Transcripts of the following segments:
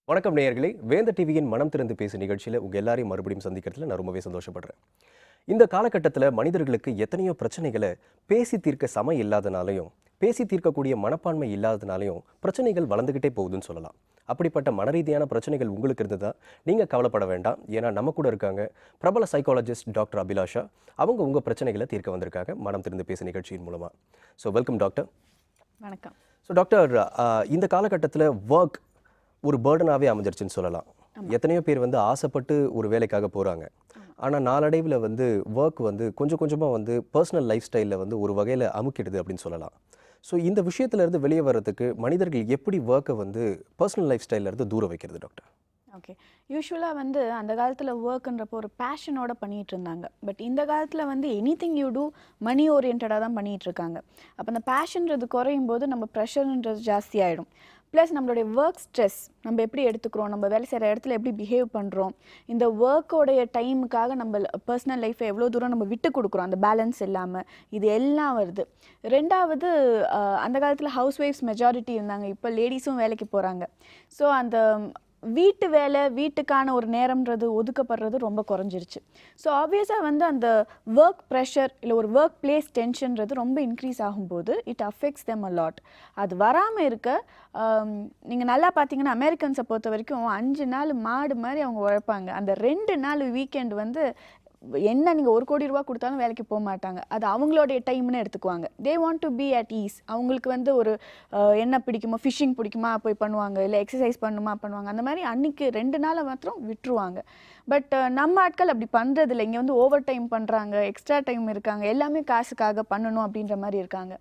வணக்கம் நேயர்களே, வேந்த டிவியின் மனம் திறந்து பேசு நிகழ்ச்சியில் உங்கள் எல்லாரையும் மறுபடியும் சந்திக்கிறதுல நான் ரொம்பவே சந்தோஷப்படுறேன். இந்த காலகட்டத்தில் மனிதர்களுக்கு எத்தனையோ பிரச்சனைகளை பேசி தீர்க்க சமம் இல்லாதனாலையும் பேசி தீர்க்கக்கூடிய மனப்பான்மை இல்லாதனாலையும் பிரச்சனைகள் வளர்ந்துக்கிட்டே போகுதுன்னு சொல்லலாம். அப்படிப்பட்ட மனரீதியான பிரச்சனைகள் உங்களுக்கு இருந்ததா நீங்கள் கவலைப்பட வேண்டாம். ஏன்னா நம்ம கூட இருக்காங்க பிரபல சைக்காலஜிஸ்ட் டாக்டர் அபிலாஷா. அவங்க உங்கள் பிரச்சனைகளை தீர்க்க வந்திருக்காங்க மனம் திறந்து பேசு நிகழ்ச்சியின் மூலமாக. So welcome doctor. வணக்கம். ஸோ டாக்டர், இந்த காலகட்டத்தில் ஒர்க் ஒரு பேர்டனாகவே அமைஞ்சிருச்சுன்னு சொல்லலாம். எத்தனையோ பேர் ஆசைப்பட்டு ஒரு வேலைக்காக போகிறாங்க. ஆனால் நாளடைவில் ஒர்க் கொஞ்சம் கொஞ்சமாக பர்சனல் லைஃப் ஸ்டைலில் ஒரு வகையில் அமுக்கிடுது அப்படின்னு சொல்லலாம். ஸோ இந்த விஷயத்துலேருந்து வெளியே வர்றதுக்கு மனிதர்கள் எப்படி ஒர்க்கை பர்சனல் லைஃப் ஸ்டைலிருந்து தூர வைக்கிறது டாக்டர்? ஓகே, யூஸ்வலாக அந்த காலத்தில் ஒர்க்குன்றப்போ ஒரு பேஷனோட பண்ணிகிட்டு இருந்தாங்க. பட் இந்த காலத்தில் எனிதிங் யூ டூ மணி ஓரியன்டாக தான் பண்ணிகிட்டு இருக்காங்க. அப்போ அந்த பேஷன்றது குறையும் போது நம்ம ப்ரெஷர்ன்றது ஜாஸ்தி ஆகிடும். ப்ளஸ் நம்மளுடைய ஒர்க் ஸ்ட்ரெஸ் நம்ம எப்படி எடுத்துக்கிறோம், நம்ம வேலை செய்கிற இடத்துல எப்படி பிஹேவ் பண்ணுறோம், இந்த ஒர்க்கோடைய டைமுக்காக நம்ம பர்சனல் லைஃப்பை எவ்வளோ தூரம் நம்ம விட்டு கொடுக்குறோம், அந்த பேலன்ஸ் இல்லாமல் இது எல்லாம் வருது. ரெண்டாவது, அந்த காலத்தில் ஹவுஸ் ஒய்ஃப்ஸ் மெஜாரிட்டி இருந்தாங்க. இப்போ லேடிஸும் வேலைக்கு போகிறாங்க. ஸோ அந்த வீட்டு வேலை வீட்டுக்கான ஒரு நேரம்ன்றது ஒதுக்கப்படுறது ரொம்ப குறைஞ்சிருச்சு. ஸோ ஆப்வியஸாக அந்த ஒர்க் ப்ரெஷர் இல்லை ஒரு ஒர்க் பிளேஸ் டென்ஷன்றது ரொம்ப இன்க்ரீஸ் ஆகும்போது it affects them a lot. அது வராமல் இருக்க நீங்கள் நல்லா பார்த்தீங்கன்னா அமெரிக்கன்ஸை பொறுத்த வரைக்கும் 5 நாள் மாடு மாதிரி அவங்க உழைப்பாங்க. அந்த 2 நாள் வீக்கெண்ட் என்ன நீங்கள் 1 கோடி ரூபா கொடுத்தாலும் வேலைக்கு போக மாட்டாங்க. அது அவங்களுடைய டைம்னு எடுத்துக்குவாங்க. They want to be at ease. அவங்களுக்கு ஒரு என்ன பிடிக்குமோ, ஃபிஷ்ஷிங் பிடிக்குமா போய் பண்ணுவாங்க, இல்லை எக்ஸசைஸ் பண்ணுவாங்க. அந்த மாதிரி அன்றைக்கி 2 நாளை மாத்திரம் விட்டுருவாங்க. பட் நம்ம ஆட்கள் அப்படி பண்ணுறதில்ல. இங்கே ஓவர் டைம் பண்ணுறாங்க, எக்ஸ்ட்ரா டைம் இருக்காங்க, எல்லாமே காசுக்காக பண்ணணும் அப்படின்ற மாதிரி இருக்காங்க.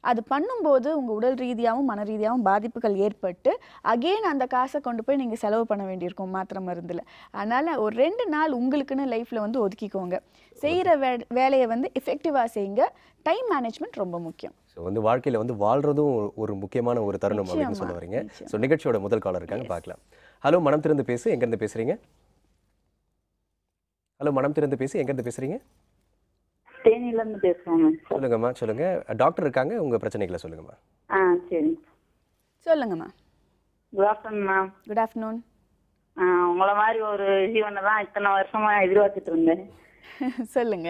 அது பண்ணும்போது உங்கள் உடல் ரீதியாகவும் மன ரீதியாகவும் பாதிப்புகள் ஏற்பட்டு அகெயின் அந்த காசை கொண்டு போய் நீங்கள் செலவு பண்ண வேண்டியிருக்கும் மாத்திரை மருந்தில். அதனால் ஒரு 2 நாள் உங்களுக்குன்னு லைஃப்பில் ஒதுக்கிக்கோங்க. செய்கிற வேலையை எஃபெக்டிவாக செய்யுங்க. டைம் மேனேஜ்மெண்ட் ரொம்ப முக்கியம். ஸோ வாழ்க்கையில் வாழ்கிறதும் ஒரு முக்கியமான ஒரு தருணம் அப்படின்னு சொல்ல வரீங்க. ஸோ நிகழ்ச்சியோட முதல் காலர் இருக்காங்க, பார்க்கலாம். ஹலோ, மனம் திறந்து பேசு, எங்கேருந்து பேசுகிறீங்க? ஹலோ, மனம் திறந்து பேசி, எங்கேருந்து பேசுகிறீங்க? தேனியிலேருந்து பேசுகிறோம். சொல்லுங்கம்மா, சொல்லுங்கள். டாக்டர் இருக்காங்க, உங்கள் பிரச்சனைகளை சொல்லுங்கம்மா. சரி, சொல்லுங்கம்மா. Good afternoon ma'am. Good afternoon. உங்களை மாதிரி ஒரு ஜீவனை தான் இத்தனை வருஷமாக எதிர்பார்த்துட்டு இருந்தேன். சொல்லுங்க.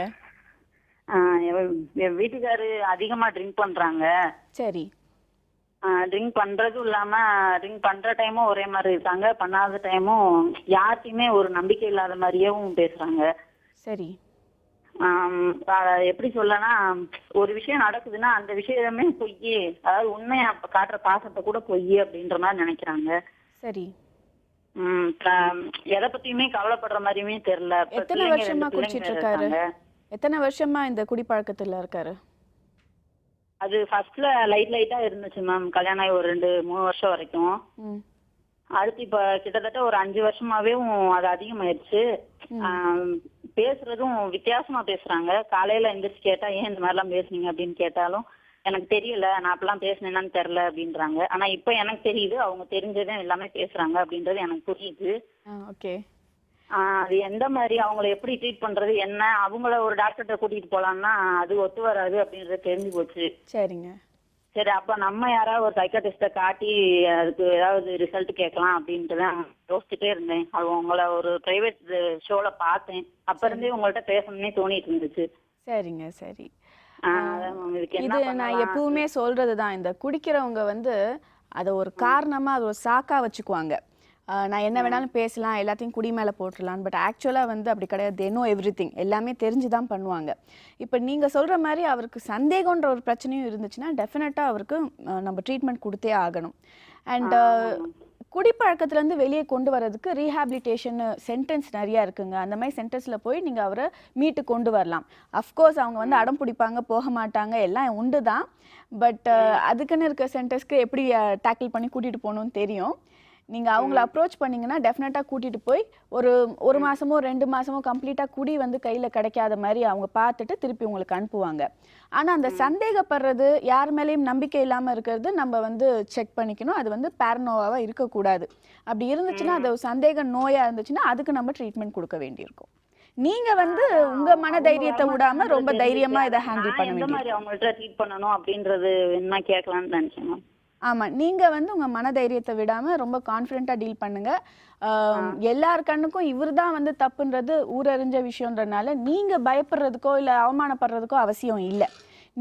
என் வீட்டுக்காரு அதிகமாக ட்ரிங்க் பண்ணுறாங்க. சரி. ட்ரிங்க் பண்ணுறதும் இல்லாமல் ட்ரிங்க் பண்ணுற டைமும் ஒரே மாதிரி இருக்காங்க, பண்ணாத டைமும் யார்கிட்டையுமே ஒரு நம்பிக்கை இல்லாத மாதிரியும் பேசுகிறாங்க. சரி. எப்படி சொல்லனா, ஒரு விஷயம் நடக்குதுன்னா அந்த விஷயமே பொய், அதாவது உண்மையை காட்டுற பாசத்தை கூட பொய் அப்படின்ற மாதிரி நினைக்கிறாங்க. சரி. எதை பத்தியுமே கவலைப்படுற மாதிரியுமே தெரியல. எத்தனை வருஷமா குடிச்சிட்டு இருக்காரு? எத்தனை வருஷமா இந்த குடிப்பழக்கத்துல இருக்காரு? அது ஃபர்ஸ்ட்ல லைட்டா இருந்துச்சு மேம். கல்யாணம் ஆகி ஒரு 2-3 வருஷம் வரைக்கும். அடுத்து இப்ப கிட்டத்தட்ட ஒரு 5 வருஷமாவே அது அதிகமாயிருச்சு. பேசுறதும் வித்தியாசமா பேசுறாங்க. காலையில எந்திரிச்சு கேட்டா ஏன் இந்த மாதிரிலாம் பேசுனீங்க அப்படின்னு கேட்டாலும் எனக்கு தெரியல, நான் அப்பெல்லாம் பேசினேன்னு தெரியல அப்படின்றாங்க. ஆனா இப்ப எனக்கு தெரியுது, அவங்க தெரிஞ்சதே எல்லாமே பேசுறாங்க அப்படின்றது எனக்கு புரியுது. ஓகே. அது எந்த மாதிரி அவங்கள எப்படி ட்ரீட் பண்றது, என்ன அவங்கள ஒரு டாக்டர்கிட்ட கூட்டிட்டு போலாம்னா அது ஒத்து வராது அப்படின்றது தெரிஞ்சு போச்சு. சரிங்க. சரி, அப்ப நம்ம யாராவது ஒரு சைக்காட்டிஸ்ட காட்டி அதுக்கு ஏதாவது ரிசல்ட் கேட்கலாம் அப்படின்ட்டு தான் யோசிச்சுட்டே இருந்தேன். அது உங்களை ஒரு பிரைவேட் ஷோல பார்த்தேன். அப்ப இருந்தே உங்கள்ட்ட பேசணும்னே தோணிட்டு இருந்துச்சு. சரிங்க. சரி. இது நான் எப்பவுமே சொல்றதுதான், இந்த குடிக்கிறவங்க அதை ஒரு காரணமா அது ஒரு சாக்கா வச்சுக்குவாங்க. நான் என்ன வேணாலும் பேசலாம், எல்லாத்தையும் குடி மேலே போட்டுடலாம். பட் ஆக்சுவலாக அப்படி கிடையாது. They know everything. எல்லாமே தெரிஞ்சு தான் பண்ணுவாங்க. இப்போ நீங்கள் சொல்கிற மாதிரி அவருக்கு சந்தேகன்ற ஒரு பிரச்சனையும் இருந்துச்சுன்னா டெஃபினட்டாக அவருக்கு நம்ம ட்ரீட்மெண்ட் கொடுத்தே ஆகணும். அண்ட் குடிப்பழக்கத்துலேருந்து வெளியே கொண்டு வரதுக்கு ரீஹாபிலிட்டேஷன் சென்டென்ஸ் நிறையா இருக்குங்க. அந்த மாதிரி சென்டென்ஸில் போய் நீங்கள் அவரை மீட்டு கொண்டு வரலாம். அஃப்கோர்ஸ் அவங்க அடம் பிடிப்பாங்க, போக மாட்டாங்க, எல்லாம் உண்டு தான். பட் அதுக்குன்னு இருக்க சென்டென்ஸ்க்கு எப்படி டேக்கிள் பண்ணி கூட்டிகிட்டு போகணுன்னு தெரியும். நீங்கள் அவங்கள அப்ரோச் பண்ணிங்கன்னா டெஃபினட்டாக கூட்டிகிட்டு போய் ஒரு மாதமோ 2 மாதமோ கம்ப்ளீட்டாக குடி கையில் கிடைக்காத மாதிரி அவங்க பார்த்துட்டு திருப்பி உங்களுக்கு அனுப்புவாங்க. ஆனால் அந்த சந்தேகப்படுறது, யார் மேலேயும் நம்பிக்கை இல்லாமல் இருக்கிறது நம்ம செக் பண்ணிக்கணும். அது பேரனோவாக இருக்கக்கூடாது. அப்படி இருந்துச்சுன்னா, அது சந்தேக நோயாக இருந்துச்சுன்னா அதுக்கு நம்ம ட்ரீட்மெண்ட் கொடுக்க வேண்டியிருக்கும். நீங்க உங்க மன தைரியத்தை விடாம ரொம்ப தைரியமா இதை ஹேண்டில் பண்ண வேண்டியது. அவங்கள்ட்ட ட்ரீட் பண்ணணும் அப்படின்றது என்ன கேட்கலாம்னு நினைச்சேன். ஆமாம், நீங்கள் வந்து உங்கள் மனதைரியத்தை விடாமல் ரொம்ப கான்ஃபிடென்ட்டாக டீல் பண்ணுங்கள். எல்லார் கண்ணுக்கும் இவர் தான் வந்து தப்புன்றது ஊரறிஞ்ச விஷயன்றனால நீங்கள் பயப்படுறதுக்கோ இல்லை அவமானப்படுறதுக்கோ அவசியம் இல்லை.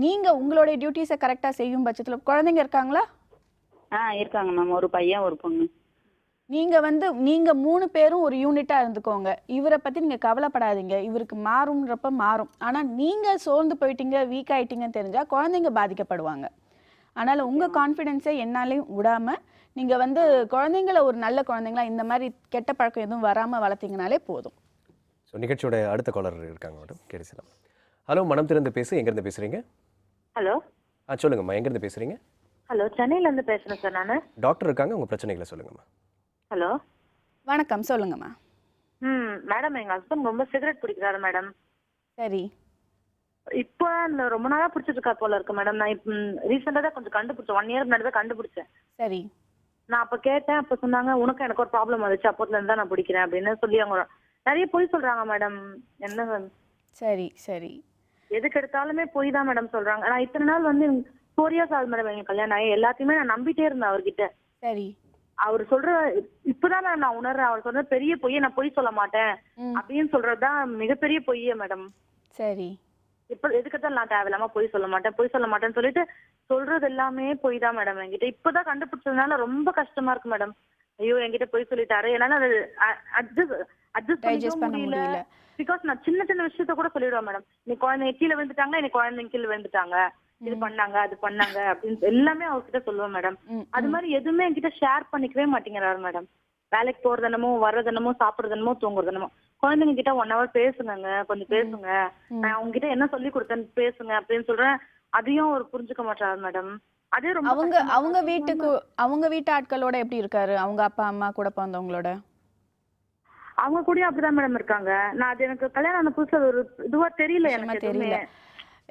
நீங்கள் உங்களுடைய டியூட்டிஸை கரெக்டாக செய்யும் பட்சத்தில் குழந்தைங்க இருக்காங்களா? இருக்காங்க மேம். ஒரு பையன் ஒரு பொண்ணு. நீங்கள் 3 பேரும் ஒரு யூனிட்டாக இருந்துக்கோங்க. இவரை பற்றி நீங்கள் கவலைப்படாதீங்க. இவருக்கு மாறும்ன்றப்ப மாறும். ஆனால் நீங்கள் சோர்ந்து போயிட்டீங்க, வீக் ஆயிட்டீங்கன்னு தெரிஞ்சால் குழந்தைங்க பாதிக்கப்படுவாங்க. அதனால் உங்கள் கான்ஃபிடென்ஸை என்னாலையும் விடாமல் நீங்கள் வந்து குழந்தைங்கள ஒரு நல்ல குழந்தைங்களா இந்த மாதிரி கெட்ட பழக்கம் எதுவும் வராமல் வளர்த்தீங்கனாலே போதும். ஸோ நிகழ்ச்சியோட அடுத்த காலர் இருக்காங்க மேடம், கேட்கலாம். ஹலோ, மனம் திறந்து பேசு. எங்கேருந்து பேசுகிறீங்க? ஹலோ. சொல்லுங்கம்மா, எங்கேருந்து பேசுகிறீங்க? ஹலோ, சென்னையிலேருந்து பேசுகிறேன் சார் நான். டாக்டர் இருக்காங்க, உங்கள் பிரச்சனைகளை சொல்லுங்கம்மா. ஹலோ. வணக்கம், சொல்லுங்கம்மா. மேடம், எங்கள் ஹஸ்பண்ட் ரொம்ப சிகரெட் பிடிக்கிறாரு மேடம். சரி. இப்போ ரொம்ப நாளாக பிடிச்சிட்டு இருக்கா போல இருக்கு மேடம். நான் இப்போ ரீசெண்டாக தான் கொஞ்சம் கண்டுபிடிச்சேன். 1 இயர் முன்னாடி தான் கண்டுபிடிச்சேன். சரி. நான் அப்போ கேட்டேன். அப்போ சொன்னாங்க உனக்கு எனக்கு ஒரு ப்ராப்ளம் வந்துச்சு, அப்போதுலேருந்து தான் நான் பிடிக்கிறேன் அப்படின்னு சொல்லி அவங்க நிறைய பொய் சொல்கிறாங்க மேடம். என்ன? சரி சரி. எதுக்கு எடுத்தாலுமே பொய் தான் மேடம் சொல்கிறாங்க. நான் இத்தனை நாள் வந்து 4 years ஆகுது மேடம் எங்களுக்கு கல்யாணம் ஆகி. எல்லாத்தையுமே நான் நம்பிட்டே இருந்தேன் அவர்கிட்ட. சரி. அவர் சொல்ற இப்பதான் நான் உணர்றேன். அவர் சொல்ற பெரிய பொய்யை நான் பொய் சொல்ல மாட்டேன் அப்படின்னு சொல்றதுதான் மிகப்பெரிய பொய்யே மேடம். சரி. இப்ப எதுக்கத்தான் நான் தேவையில்லாம பொய் சொல்ல மாட்டேன்னு சொல்லிட்டு சொல்றது எல்லாமே பொய் தான் மேடம். என்கிட்ட இப்பதான் கண்டுபிடிச்சதுனால ரொம்ப கஷ்டமா இருக்கு மேடம். ஐயோ, என்கிட்ட பொய் சொல்லிட்டாரு. என்னால அது அட்ஜஸ்ட் பண்ண முடியல. பிகாஸ் நான் சின்ன சின்ன விஷயத்த கூட சொல்லிடுவேன் மேடம். இன்னைக்கு குழந்தைங்க கீழே விழுந்துட்டாங்க, இன்னைக்கு குழந்தைங்க கீழே விழுந்துட்டாங்க, இது பண்ணாங்க அது பண்ணாங்க அப்படின்னு எல்லாமே அவர்கிட்ட சொல்லுவேன் மேடம். அது மாதிரி எதுவுமே என்கிட்ட ஷேர் பண்ணிக்கவே மாட்டேங்கிறாரு மேடம். வேலைக்கு போறதனமோ வர்றதனமோ சாப்பிடுறதனமோ தூங்குறதனமோ. குழந்தைங்க கிட்ட 1 hour பேசுங்க, கொஞ்சம் பேசுங்க, நான் உங்ககிட்ட என்ன சொல்லி கொடுத்தேன்னு பேசுங்க அப்படின்னு சொல்றேன். அதையும் அவர் புரிஞ்சுக்க மாட்டாரு மேடம். அதே ரொம்ப அவங்க வீட்டு ஆட்களோட எப்படி இருக்காரு? அவங்க அப்பா அம்மா கூட பிறந்தவங்களோட அவங்க கூட அப்படிதான் மேடம் இருக்காங்க. நான் அது எனக்கு கல்யாணம் ஆன புதுசு ஒரு இதுவா தெரியல, எனக்கு தெரியல.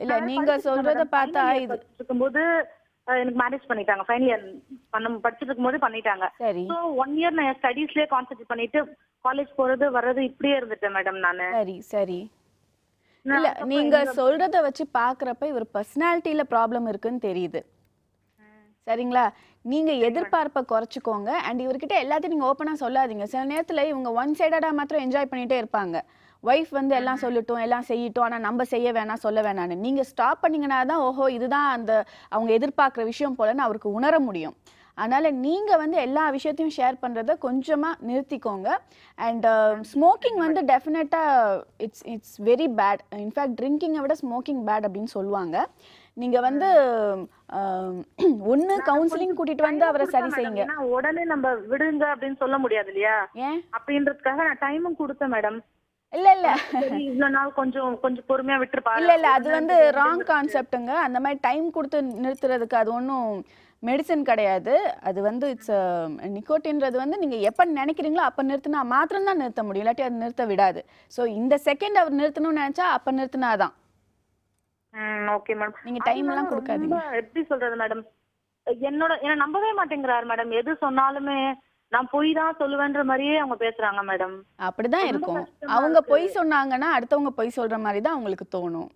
இல்ல, நீங்க சொல்றத பார்த்தா இது இருக்கும்போது எனக்கு மேரேஜ் பண்ணிட்டாங்க. ஃபைனல் இயர் படிச்சிட்டு இருக்கும்போது பண்ணிட்டாங்க. சோ 1 year நான் ஸ்டடீஸ்லயே கான்சென்ட்ரேட் பண்ணிட்டு காலேஜ் போறது வர்றது இப்படியே இருந்துட்டேன் மேடம் நானு. சரி சரி. இல்ல, நீங்க சொல்றத வச்சு பாக்குறப்ப இவர் பர்சனாலிட்டியில ப்ராப்ளம் இருக்குன்னு தெரியுது. சரிங்களா? நீங்க எதிர்பார்ப்பை குறைச்சிக்கோங்க. அண்ட் இவர்கிட்ட எல்லாத்தையும் நீங்க ஓப்பனா சொல்லாதீங்க. சில நேரத்துல இவங்க ஒன் சைடடா மாத்திரம் என்ஜாய் பண்ணிட்டே இருப்பாங்க. ஒய்ஃப் வந்து எல்லாம் சொல்லட்டும், எல்லாம் செய்யட்டும், ஆனா நம்ம செய்ய வேணாம், சொல்ல வேணான்னு நீங்க ஸ்டாப் பண்ணீங்கன்னா தான் ஓஹோ இதுதான் அந்த அவங்க எதிர்பார்க்குற விஷயம் போலன்னு அவருக்கு உணர முடியும். அதனால நீங்க வந்து எல்லா விஷயத்தையும் ஷேர் பண்றத கொஞ்சமா நிறுத்திக்கோங்க. அண்ட் ஸ்மோக்கிங் வந்து டெஃபினட்டா இட்ஸ் வெரி பேட். இன்ஃபேக்ட் ட்ரிங்கிங்கை விட ஸ்மோக்கிங் பேட் அப்படின்னு சொல்லுவாங்க. நீங்க வந்து ஒன்னு கவுன்சிலிங் கூட்டிட்டு வந்து அவரை சரி செய்யுங்க. உடனே நம்ம விடுங்க அப்படின்னு சொல்ல முடியாது இல்லையா? ஏன் அப்படின்றதுக்காக நான் டைமும் கொடுத்தேன் மேடம். இல்ல இவ்வளவு நாள் கொஞ்சம் பொறுமையா விட்டுருப்பாரு. இல்ல அது வந்து ராங் கான்செப்டுங்க. அந்த மாதிரி டைம் கொடுத்து நிறுத்துறதுக்கு அது ஒன்றும் மெடிசன் கிடையாது. அது வந்து இட்ஸ் நிக்கோட்டின்றது வந்து நீங்க எப்ப நினைக்கிறீங்களோ அப்ப நிறுத்தினா மாத்திரம் தான் நிறுத்த முடியும், இல்லாட்டி அது நிறுத்த விடாது. ஸோ இந்த செகண்ட் அவர் நிறுத்தணும்னு நினைச்சா அப்ப நிறுத்தினாதான். Okay madam. நீங்க டைம் எல்லாம் கொடுக்காதீங்க. எப்படி சொல்றது மேடம், என்ன நம்பவே மாட்டேங்கிறாரு மேடம். எது சொன்னாலுமே நான் பொய் தான் சொல்லுவேன்ற மாதிரியே அவங்க பேசுறாங்க மேடம். அப்படிதான் இருக்கும். அவங்க பொய் சொன்னாங்கன்னா அடுத்தவங்க பொய் சொல்ற மாதிரி தான் அவங்களுக்கு தோணும்.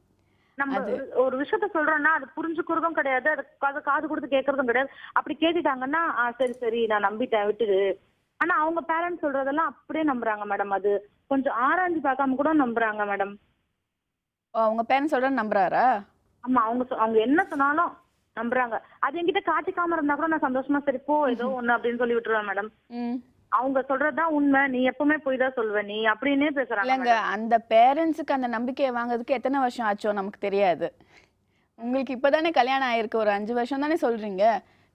நம்ம ஒரு விஷயத்த சொல்றோம்னா அது புரிஞ்சுக்கிறதும் கிடையாது, அது காது கொடுத்து கேட்கறதும் கிடையாது. அப்படி கேட்டுட்டாங்கன்னா சரி சரி நான் நம்பிட்டேன் விட்டுடு. ஆனா அவங்க பேரண்ட்ஸ் சொல்றதெல்லாம் அப்படியே நம்புறாங்க மேடம். அது கொஞ்சம் ஆராய்ஞ்சு பார்க்காம கூட நம்புறாங்க மேடம். அவங்க பேரண்ட்ஸ் சொல்ற நம்புறாரா? ஆமா, அவங்க என்ன சொன்னாலும் நம்புறாங்க. அது என்கிட்ட காட்டிக்காம இருந்தா கூட நான் சந்தோஷமா சரி போ ஏதோ ஒண்ணு அப்படின்னு சொல்லி விட்டுருவேன் மேடம். அவங்க சொல்றதுதான் உண்மை, நீ எப்பவுமே போய் தான் சொல்லுவ நீ அப்படின்னே பேசுறாங்க. இல்லங்க, அந்த பேரண்ட்ஸுக்கு அந்த நம்பிக்கையை வாங்குறதுக்கு எத்தனை வருஷம் ஆச்சோ நமக்கு தெரியாது. உங்களுக்கு இப்பதானே கல்யாணம் ஆயிருக்கு, ஒரு 5 வருஷம் தானே சொல்றீங்க.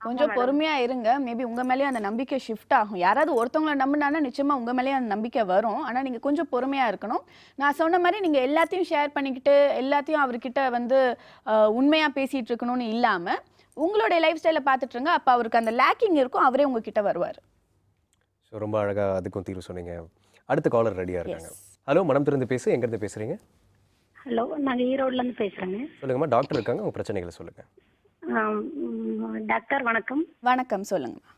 கொஞ்சம் பொறுமையா இருங்க. மேபி உங்க மேலேயும் அந்த நம்பிக்கை ஷிஃப்ட் ஆகும். யாராவது ஒருத்தவங்களை நம்பினானா நிச்சயமா உங்க மேலேயும் அந்த நம்பிக்கை வரும். ஆனா நீங்க கொஞ்சம் பொறுமையா இருக்கணும். நான் சொன்ன மாதிரி நீங்க எல்லாத்தையும் ஷேர் பண்ணிக்கிட்டு எல்லாத்தையும் அவர்கிட்ட வந்து உண்மையா பேசிட்டு இருக்கணும்னு இல்லாம உங்களுடைய லைஃப் ஸ்டைலை பார்த்துட்டு இருங்க. அப்ப அவருக்கு அந்த லேக்கிங் இருக்கும், அவரே உங்ககிட்ட வருவார். ஸோ ரொம்ப அழகா அதுக்கும் தீர்வு சொன்னீங்க. அடுத்த காலர் ரெடியா இருக்காங்க. ஹலோ, மனம் திறந்து பேசு. எங்கிருந்து பேசுறீங்க? ஹலோ, நாங்க ஈரோட்ல இருந்து பேசுறேங்க. சொல்லுங்கம்மா, டாக்டர் இருக்காங்க, உங்க பிரச்சனைகளை சொல்லுங்க. டாக்டர் வணக்கம். வணக்கம், சொல்லுங்கம்மா.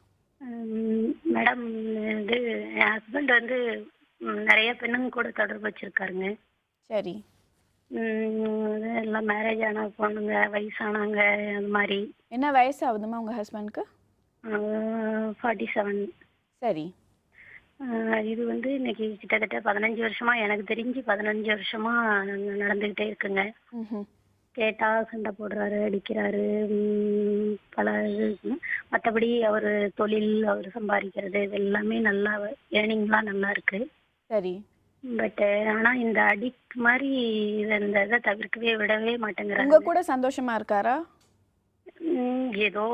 மேடம், இது என் ஹஸ்பண்ட் வந்து நிறைய பெண்ணுங்க கூட தொடர்பு வச்சிருக்காருங்க. சரி. எல்லாம் மேரேஜ் ஆன பொண்ணுங்க, வயசானவங்க, அந்த மாதிரி. என்ன வயசு ஆகுதுமா உங்க ஹஸ்பண்ட்க்கு? 47. சரி. இது வந்து இன்னைக்கு கிட்டத்தட்ட 15 வருஷமா, எனக்கு தெரிஞ்சு 15 வருஷமா நடந்துகிட்டே இருக்குங்க. ம்ஹும். கேட்டா சண்டை போடுறாரு, அடிக்கிறாரு, பல இது. மற்றபடி அவர் தொழில், அவர் சம்பாதிக்கிறது இது எல்லாமே நல்லா, ஏர்னிங்லாம் நல்லா இருக்கு. சரி. பட் ஆனா இந்த அடிக்ட் மாதிரி இந்த இதை தவிர்க்கவே விடவே உங்க மாட்டேங்கிறாங்க. கூட சந்தோஷமா இருக்காரா? ஏதோ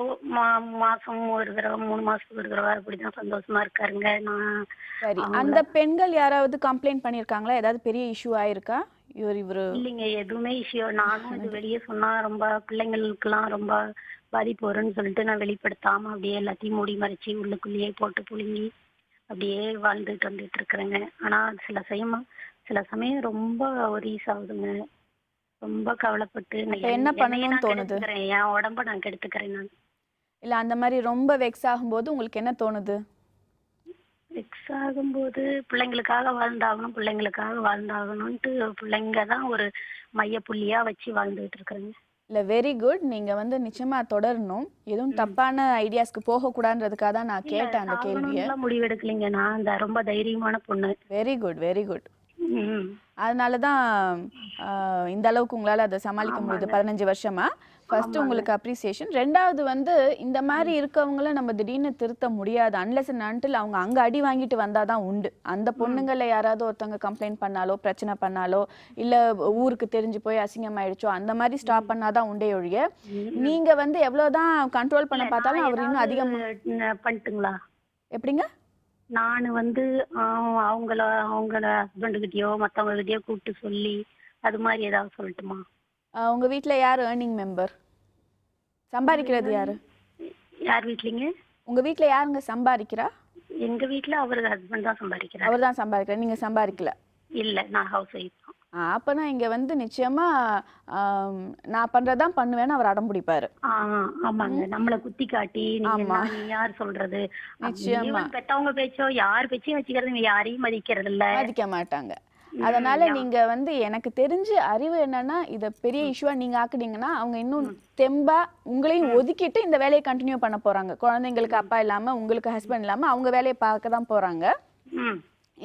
மாசம் ஒரு தடவை, 3 மாசத்துக்கு ஒரு தடவை அப்படிதான் சந்தோஷமா இருக்காருங்க. நான் சரி. அவங்கள அந்த பெண்கள் யாராவது கம்ப்ளைண்ட் பண்ணியிருக்காங்களா? ஏதாவது பெரிய இஷ்யூ ஆயிருக்கா? இவரு இல்லைங்க, எதுவுமே இஷ்யூ. நானும் இது வெளியே சொன்னா ரொம்ப பிள்ளைங்களுக்கெல்லாம் ரொம்ப பாதிப்பு வரும்னு சொல்லிட்டு நான் வெளிப்படுத்தாம அப்படியே எல்லாத்தையும் மூடி மறைச்சி உள்ளுக்குள்ளேயே போட்டு புழுங்கி அப்படியே வாழ்ந்துட்டு வந்துட்டு இருக்கிறேங்க. ஆனா சில சமயம் ரொம்ப ஒரீஸ் ஆகுதுங்க. ரொம்ப கவலைப்பட்டு அப்ப என்ன பண்ணணும்னு தோணுது? கெடுத்துக்கிறேன், என் உடம்ப நான் கெடுத்துக்கிறேன். நான் இல்ல அந்த மாதிரி ரொம்ப வெக்ஸ் ஆகும்போது உங்களுக்கு என்ன தோணுது? வெக்ஸ் ஆகும்போது பிள்ளைங்களுக்காக வாழ்ந்தாகணும்ட்டு பிள்ளைங்க தான் ஒரு மையப்புள்ளியா வச்சு வாழ்ந்துட்டு இருக்கிறேங்க. இல்ல வெரி குட். நீங்க வந்து நிச்சயமா தொடரணும். எதுவும் தப்பான ஐடியாஸ்க்கு போகக்கூடாதுன்றதுக்காக தான் நான் கேட்டேன் அந்த கேள்வியை. சாகணும்லாம் முடிவெடுக்கலைங்க. நான் ரொம்ப தைரியமான பொண்ணு. Very good, very good. ம். அதனால தான் இந்த அளவுக்கு உங்களால் அதை சமாளிக்க முடியுது 15 வருஷமா. ஃபர்ஸ்ட் உங்களுக்கு அப்ரிசியேஷன். ரெண்டாவது வந்து இந்த மாதிரி இருக்கவங்கள நம்ம திடீர்னு திருத்த முடியாது. அன்லெஸ் அண்ட் அன்டில் அவங்க அங்கே அடி வாங்கிட்டு வந்தால் தான் உண்டு. அந்த பொண்ணுங்களை யாராவது ஒருத்தவங்க கம்ப்ளைண்ட் பண்ணாலோ, பிரச்சனை பண்ணாலோ, இல்லை ஊருக்கு தெரிஞ்சு போய் அசிங்கமாயிடுச்சோ, அந்த மாதிரி ஸ்டாப் பண்ணாதான் உண்டே ஒழிய, நீங்கள் வந்து எவ்வளோதான் கண்ட்ரோல் பண்ண பார்த்தாலும் அவர் இன்னும் அதிகமாக பண்ணிட்டுங்களா? எப்படிங்க? நான் வந்து அவங்கள ஹஸ்பண்டுகிட்டயோ மற்றவங்க கிட்டயோ கூப்பிட்டு சொல்லி அது மாதிரி ஏதாவது சொல்லட்டுமா? உங்கள் வீட்டில் யார் ஏர்னிங் மெம்பர்? சம்பாதிக்கிறது யாரு? யார் வீட்லிங்க? உங்கள் வீட்டில் யாருங்க சம்பாதிக்கிறா? எங்க வீட்டில் அவரு ஹஸ்பண்ட் தான் சம்பாதிக்கிறார். அவர் தான் சம்பாதிக்கிறார், நீங்கள் சம்பாதிக்கல? இல்லை, நான் ஹவுஸ் ஒய்ஃப் தான். அப்போனா இங்கே வந்து நிச்சயமாக நான் பண்ணுறதான் பண்ணுவேன்னு அவர் அடம் பிடிப்பாரு. ஆமாங்க, நம்மளை குத்தி காட்டி நீ யார் சொல்றது, நிச்சயமா பெற்றவங்க பேச்சோ யார் பேச்சையும் வச்சுக்கிறது, யாரையும் மதிக்கிறது இல்ல, மதிக்க மாட்டாங்க. அதனால நீங்க வந்து எனக்கு தெரிஞ்சு அறிவு என்னன்னா, இத பெரிய இஷ்யூவா நீங்க ஆக்குனீங்கன்னா அவங்க இன்னும் தெம்பா உங்களையும் ஒதுக்கிட்டு இந்த வேலையை கண்டினியூ பண்ண போறாங்க. குழந்தைங்களுக்கு அப்பா இல்லாம, உங்களுக்கு ஹஸ்பண்ட் இல்லாம அவங்க வேலையை பார்க்க தான் போறாங்க.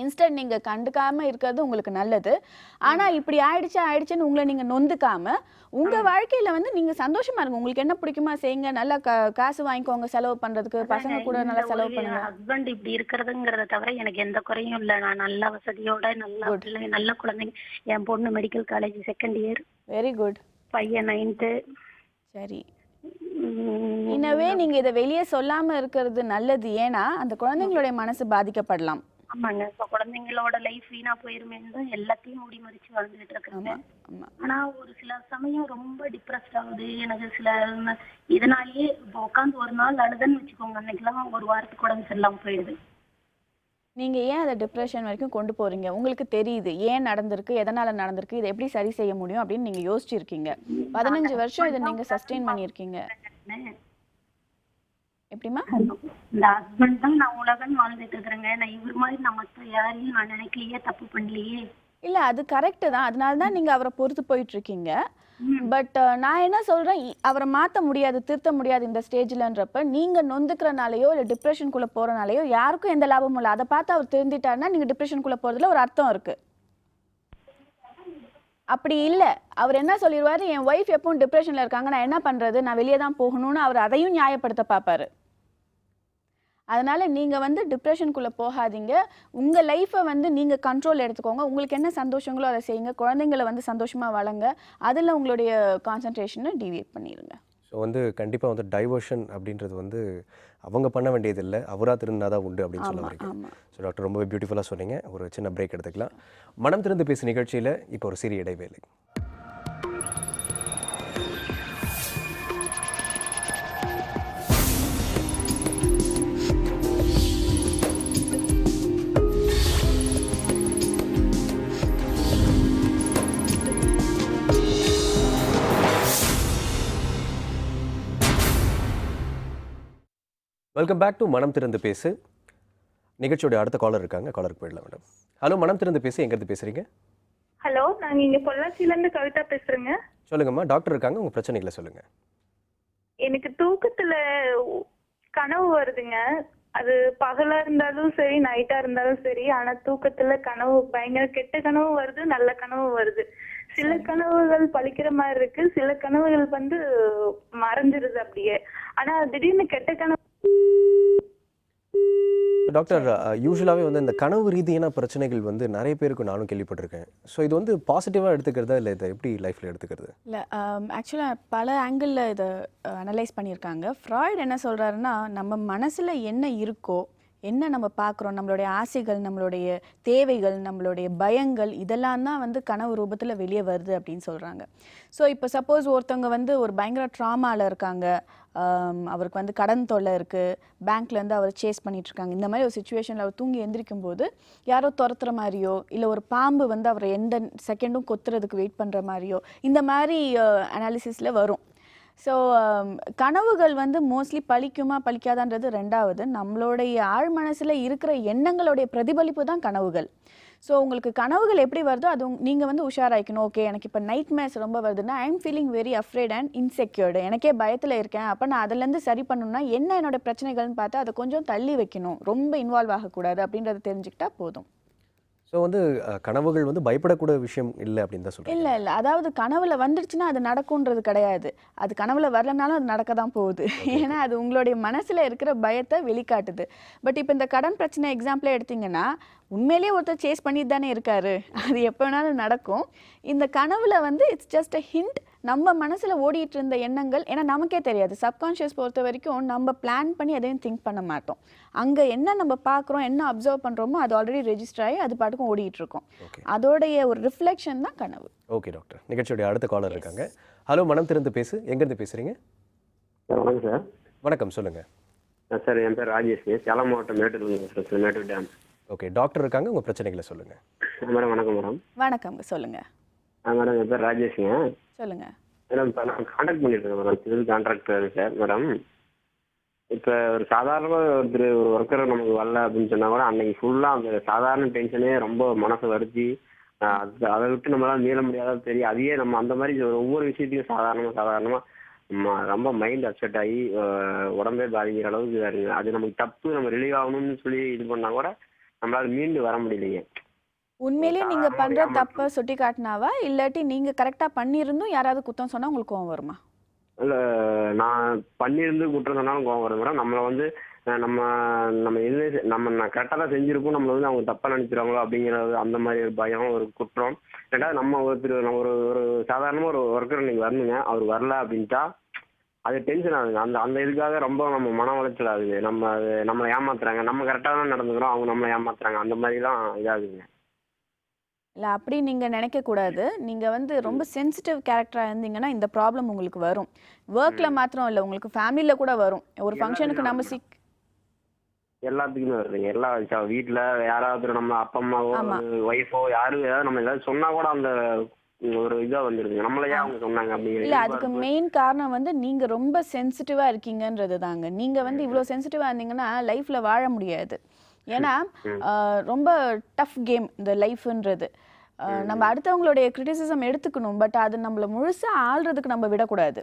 இன்ஸ்டன்ட் நீங்க கண்டுக்காம இருக்கிறது உங்களுக்கு நல்லது. ஆனா இப்படி ஆயிடுச்சுன்னு உங்களை நீங்க நொந்துக்காம உங்க வாழ்க்கையில வந்து நீங்க சந்தோஷமா இருங்க. உங்களுக்கு என்ன பிடிக்குமா செய்யுங்க. நல்லா காசு வாங்கிக்கோங்க செலவு பண்றதுக்கு. பசங்க கூட நல்லா செலவு பண்ணுங்க. ஹஸ்பண்ட் இப்படி இருக்கிறதுங்கிறத தவிர எனக்கு எந்த குறையும் இல்லை. நான் நல்ல வசதியோட நல்ல குழந்தைங்க. என் பொண்ணு medical college 2nd year. Very good. பையன் 9th. சரி. இன்னவே நீங்க இதை வெளியே சொல்லாம இருக்கிறது நல்லது. ஏன்னா அந்த குழந்தைங்களுடைய மனசு பாதிக்கப்படலாம். ஆமாங்க, இப்ப குழந்தைங்களோட லைஃப் வீணா போயிருமேன்னு தான் எல்லாத்தையும் மூடி மறிச்சு வாழ்ந்துட்டு இருக்கேன். ஆனா ஒரு சில சமயம் ரொம்ப டிப்ரெஸ்ட் ஆகுது எனக்கு. இதனாலேயே இப்போ உட்காந்து ஒரு நாள் அழுதுன்னு வச்சுக்கோங்க, அன்னைக்கெல்லாம் ஒரு வாரத்துக்கு உடம்பு சரியில்லாம போயிடுது. நீங்க ஏன் அதை டிப்ரெஷன் வரைக்கும் கொண்டு போறீங்க? உங்களுக்கு தெரியுது ஏன் நடந்திருக்கு, எதனால நடந்திருக்கு, இதை எப்படி சரி செய்ய முடியும் அப்படின்னு நீங்க யோசிச்சிருக்கீங்க. 15 வருஷம் இதை நீங்க சஸ்டெயின் பண்ணியிருக்கீங்க. எப்படிமா? இந்த ஹஸ்பண்ட் தான் நான் உலகன்னு வாழ்ந்துட்டு இருக்கிறேங்க. நான் இவர் மாதிரி நான் மற்ற யாரையும் நான் நினைக்கலையே, தப்பு பண்ணலையே. இல்ல அது கரெக்ட் தான். அதனால தான் நீங்க அவரை பொறுத்து போயிட்டு இருக்கீங்க. பட் நான் என்ன சொல்றேன், அவரை மாற்ற முடியாது, திருத்த முடியாது இந்த ஸ்டேஜ்லன்றப்ப நீங்க நொந்துக்கிறனாலையோ இல்லை டிப்ரெஷனுக்குள்ள போறனாலையோ யாருக்கும் எந்த லாபமும் இல்லை. அதை பார்த்து அவர் திருந்திட்டாருன்னா நீங்க டிப்ரெஷனுக்குள்ள போறதுல ஒரு அர்த்தம் இருக்கு. அப்படி இல்லை, அவர் என்ன சொல்லிடுவாரு, என் ஒய்ஃப் எப்பவும் டிப்ரெஷன்ல இருக்காங்க, நான் என்ன பண்றது, நான் வெளியே தான் போகணும்னு அவர் அதையும் நியாயப்படுத்த பார்ப்பாரு. அதனால நீங்க வந்து டிப்ரெஷனுக்குள்ள போகாதீங்க. உங்க லைஃப்பை வந்து நீங்க கண்ட்ரோல் எடுத்துக்கோங்க. உங்களுக்கு என்ன சந்தோஷங்களோ அதை செய்யுங்க. குழந்தைங்களை வந்து சந்தோஷமா வளங்க. அதில் உங்களுடைய கான்சன்ட்ரேஷனை டிவியேட் பண்ணிடுங்க. ஸோ வந்து கண்டிப்பாக வந்து டைவர்ஷன் அப்படின்றது வந்து அவங்க பண்ண வேண்டியது இல்லை, அவராக திருந்தாதான் உண்டு அப்படின்னு சொல்ல வரீங்க. ஸோ டாக்டர் ரொம்பவே பியூட்டிஃபுல்லாக சொன்னீங்க. ஒரு சின்ன பிரேக் எடுத்துக்கலாம். மனம் திறந்து பேசு நிகழ்ச்சியில் இப்போ ஒரு சிறிய இடைவேளை. வெல்கம் பேக் டு மனம் திறந்து பேசு நிகழ்ச்சியோட அடுத்த காலர் இருக்காங்க. காலருக்கு போயிடலாம் மேடம். ஹலோ, மனம் திறந்து பேசு, எங்கேருந்து பேசுறீங்க? ஹலோ, நாங்கள் இங்கே பொள்ளாச்சியிலேருந்து கவிதா பேசுகிறேங்க. சொல்லுங்கம்மா, டாக்டர் இருக்காங்க, உங்கள் பிரச்சனைகளை சொல்லுங்கள். எனக்கு தூக்கத்தில் கனவு வருதுங்க. அது பகலா இருந்தாலும் சரி, நைட்டா இருந்தாலும் சரி. ஆனா தூக்கத்துல கனவு பயங்கர கெட்ட கனவு வருது, நல்ல கனவு வருது. சில கனவுகள் பலிக்கிற மாதிரி இருக்கு, சில கனவுகள் வந்து மறைஞ்சிருது அப்படியே. ஆனா திடீர்னு கெட்ட கனவு. டாக்டர், யூசுவலாகவே வந்து இந்த கனவு ரீதியான பிரச்சனைகள் வந்து நிறைய பேருக்கு நானும் கேள்விப்பட்டிருக்கேன். ஸோ இது வந்து பாசிட்டிவாக எடுத்துக்கிறதா, இல்லை இதை எப்படி லைஃப்பில் எடுத்துக்கிறது? இல்லை, ஆக்சுவலாக பல ஆங்கிளில் இதை அனலைஸ் பண்ணியிருக்காங்க. ஃப்ராய்ட் என்ன சொல்கிறாருன்னா, நம்ம மனசில் என்ன இருக்கோ, என்ன நம்ம பார்க்குறோம், நம்மளுடைய ஆசைகள், நம்மளுடைய தேவைகள், நம்மளுடைய பயங்கள், இதெல்லாம் தான் வந்து கனவு ரூபத்தில் வெளியே வருது அப்படின்னு சொல்கிறாங்க. ஸோ இப்போ சப்போஸ் ஒருத்தவங்க வந்து ஒரு பயங்கர ட்ராமாவில் இருக்காங்க, அவருக்கு வந்து கடன் தொல்லை இருக்குது, பேங்க்லேருந்து அவர் சேஸ் பண்ணிகிட்ருக்காங்க, இந்த மாதிரி ஒரு சுச்சுவேஷனில் அவர் தூங்கி எந்திரிக்கும் போது யாரோ துரத்துற மாதிரியோ, இல்லை ஒரு பாம்பு வந்து அவரை எந்த செகண்டும் கொத்துறதுக்கு வெயிட் பண்ணுற மாதிரியோ, இந்த மாதிரி அனாலிசிஸில் வரும். ஸோ கனவுகள் வந்து மோஸ்ட்லி பலிக்குமா பலிக்காதான்றது ரெண்டாவது. நம்மளுடைய ஆழ் மனசில் இருக்கிற எண்ணங்களுடைய பிரதிபலிப்பு தான் கனவுகள். ஸோ உங்களுக்கு கனவுகள் எப்படி வருதோ அது நீங்கள் வந்து உஷாராயிக்கணும். ஓகே, எனக்கு இப்போ நைட் மேர்ஸ் ரொம்ப வருதுன்னா, I am feeling very afraid and insecured, எனக்கே பயத்தில் இருக்கேன். அப்போ நான் அதுலேருந்து சரி பண்ணணும்னா என்ன என்னோட பிரச்சனைகள்னு பார்த்து அதை கொஞ்சம் தள்ளி வைக்கணும், ரொம்ப இன்வால்வ் ஆகக்கூடாது அப்படின்றத தெரிஞ்சுக்கிட்டா போதும். ஸோ வந்து கனவுகள் வந்து பயப்படக்கூட விஷயம் இல்லை அப்படின்னு தான் சொல்கிறேன். இல்லை இல்லை, அதாவது கனவுல வந்துடுச்சுன்னா அது நடக்கும்ன்றது கிடையாது. அது கனவுல வரலனாலும் அது நடக்க தான் போகுது. ஏன்னா அது உங்களுடைய மனசில் இருக்கிற பயத்தை வெளிக்காட்டுது. பட் இப்போ இந்த கடன் பிரச்சனை எக்ஸாம்பிளே எடுத்திங்கன்னா, உண்மையிலேயே ஒருத்தர் சேஸ் பண்ணிட்டு தானே இருக்காரு, அது எப்போ வேணாலும் நடக்கும். இந்த கனவுல வந்து இட்ஸ் ஜஸ்ட் அ ஹிண்ட். நம்ம மனசில் ஓடிட்டு இருந்த எண்ணங்கள், ஏன்னா நமக்கே தெரியாது, சப்கான்ஷியஸ் பொறுத்த வரைக்கும் நம்ம பிளான் பண்ணி எதையும் திங்க் பண்ண மாட்டோம். அங்கே என்ன நம்ம பார்க்குறோம், என்ன அப்சர்வ் பண்ணுறோமோ அது ஆல்ரெடி ரெஜிஸ்டர் ஆகி அது பாட்டுக்கும் ஓடிட்டு இருக்கோம். அதோடைய ஒரு ரிஃப்ளெக்ஷன் தான் கனவு. ஓகே டாக்டர், நிகழ்ச்சியோடைய அடுத்த காலர் இருக்காங்க. ஹலோ, மனம் திறந்து பேசு, எங்கேருந்து பேசுகிறீங்க? வணக்கம் சார். வணக்கம், சொல்லுங்கள். சார், என் பேர் ராஜேஷ், சேலம் மாவட்டம் மேட்டூர்லேருந்து பேசுகிறேன் sir, Mettur dam. Okay doctor இருக்காங்க, உங்கள் பிரச்சனைகளை சொல்லுங்கள். மேடம் வணக்கம் மேடம். வணக்கம்ங்க, சொல்லுங்கள். மேடம் என் பேர் ராஜேஷுங்க. சொல்லுங்கள் மேடம். இப்போ நான் கான்டாக்ட் பண்ணியிருக்கேன் madam, civil contractor sir. Madam, இப்போ ஒரு சாதாரணமாக ஒரு ஒர்க்கரை நமக்கு வரல அப்படின்னு சொன்னால் கூட அன்னைக்கு ஃபுல்லாக அந்த சாதாரண டென்ஷனே ரொம்ப மனசை வருத்தி அதை விட்டு நம்மளால மீள முடியாத தெரியும். அதையே நம்ம அந்த மாதிரி ஒவ்வொரு விஷயத்தையும் சாதாரணமாக ரொம்ப மைண்ட் அப்செட் ஆகி உடம்பே பாதிக்கிற அளவுக்கு இதாருங்க. அது நமக்கு தப்பு, நம்ம ரிலீவ் ஆகணும்னு சொல்லி இது பண்ணால் கூட நம்மளால மீண்டு வர முடியலைங்க. உண்மையிலேயே நீங்கள் பண்ணுற தப்பை சுட்டி காட்டினாவா, இல்லாட்டி நீங்கள் கரெக்டாக பண்ணியிருந்தும் யாராவது குத்தம் சொன்னால் உங்களுக்கு கோவம் வருமா? இல்லை, நான் பண்ணியிருந்து குற்றம் சொன்னாலும் கோவம் வருது மேடம். நம்மளை வந்து நம்ம எது நான் கரெக்டாக தான் செஞ்சுருக்கோம், நம்மளை வந்து அவங்க தப்பாக நினைச்சிருவாங்களோ அப்படிங்கிறது அந்த மாதிரி ஒரு பயம், ஒரு குற்றம். ரெண்டாவது நம்ம நம்ம ஒரு சாதாரணமாக ஒரு ஒர்க்கர் இன்னைக்கு வரணுங்க, அவர் வரல அப்படின்ட்டா அது டென்ஷன் ஆகுதுங்க. அந்த இதுக்காக ரொம்ப நம்ம மன உளைச்சல் ஆகுது. நம்மளை ஏமாத்துறாங்க, நம்ம கரெக்டாக தான் நடந்துக்கிறோம், அவங்க நம்மளை ஏமாத்துறாங்க, அந்த மாதிரிலாம் இதாகுதுங்க. இல்லை, அப்படி நீங்கள் நினைக்கக்கூடாது. நீங்கள் வந்து ரொம்ப சென்சிட்டிவ் கேரக்டராக இருந்தீங்கன்னா இந்த ப்ராப்ளம் உங்களுக்கு வரும். ஒர்க்கில் மாத்திரம் இல்லை, உங்களுக்கு ஃபேமிலியில் கூட வரும். ஒரு ஃபங்க்ஷனுக்கு நம்ம எல்லாத்துக்குமே வருதுங்க. எல்லா வீட்டில் யாராவது நம்ம அப்பா அம்மாவோ ஒய்ஃபோ யாரும் ஏதாவது நம்ம ஏதாவது சொன்னால் கூட அந்த ஒரு இதாக வந்துடுதுங்க, நம்மளையே அவங்க சொன்னாங்க அப்படிங்கிற. இல்லை, அதுக்கு மெயின் காரணம் வந்து நீங்கள் ரொம்ப சென்சிட்டிவாக இருக்கீங்கன்றது தாங்க. நீங்கள் வந்து இவ்வளோ சென்சிட்டிவாக இருந்தீங்கன்னா லைஃப்பில் வாழ முடியாது. ஏன்னா ரொம்ப டஃப் கேம் இந்த லைஃப்ன்றது. நம்ம அடுத்தவங்களுடைய கிரிட்டிசிசம் எடுத்துக்கணும், பட் அது நம்மளை முழுசாக ஆள்றதுக்கு நம்ம விடக்கூடாது.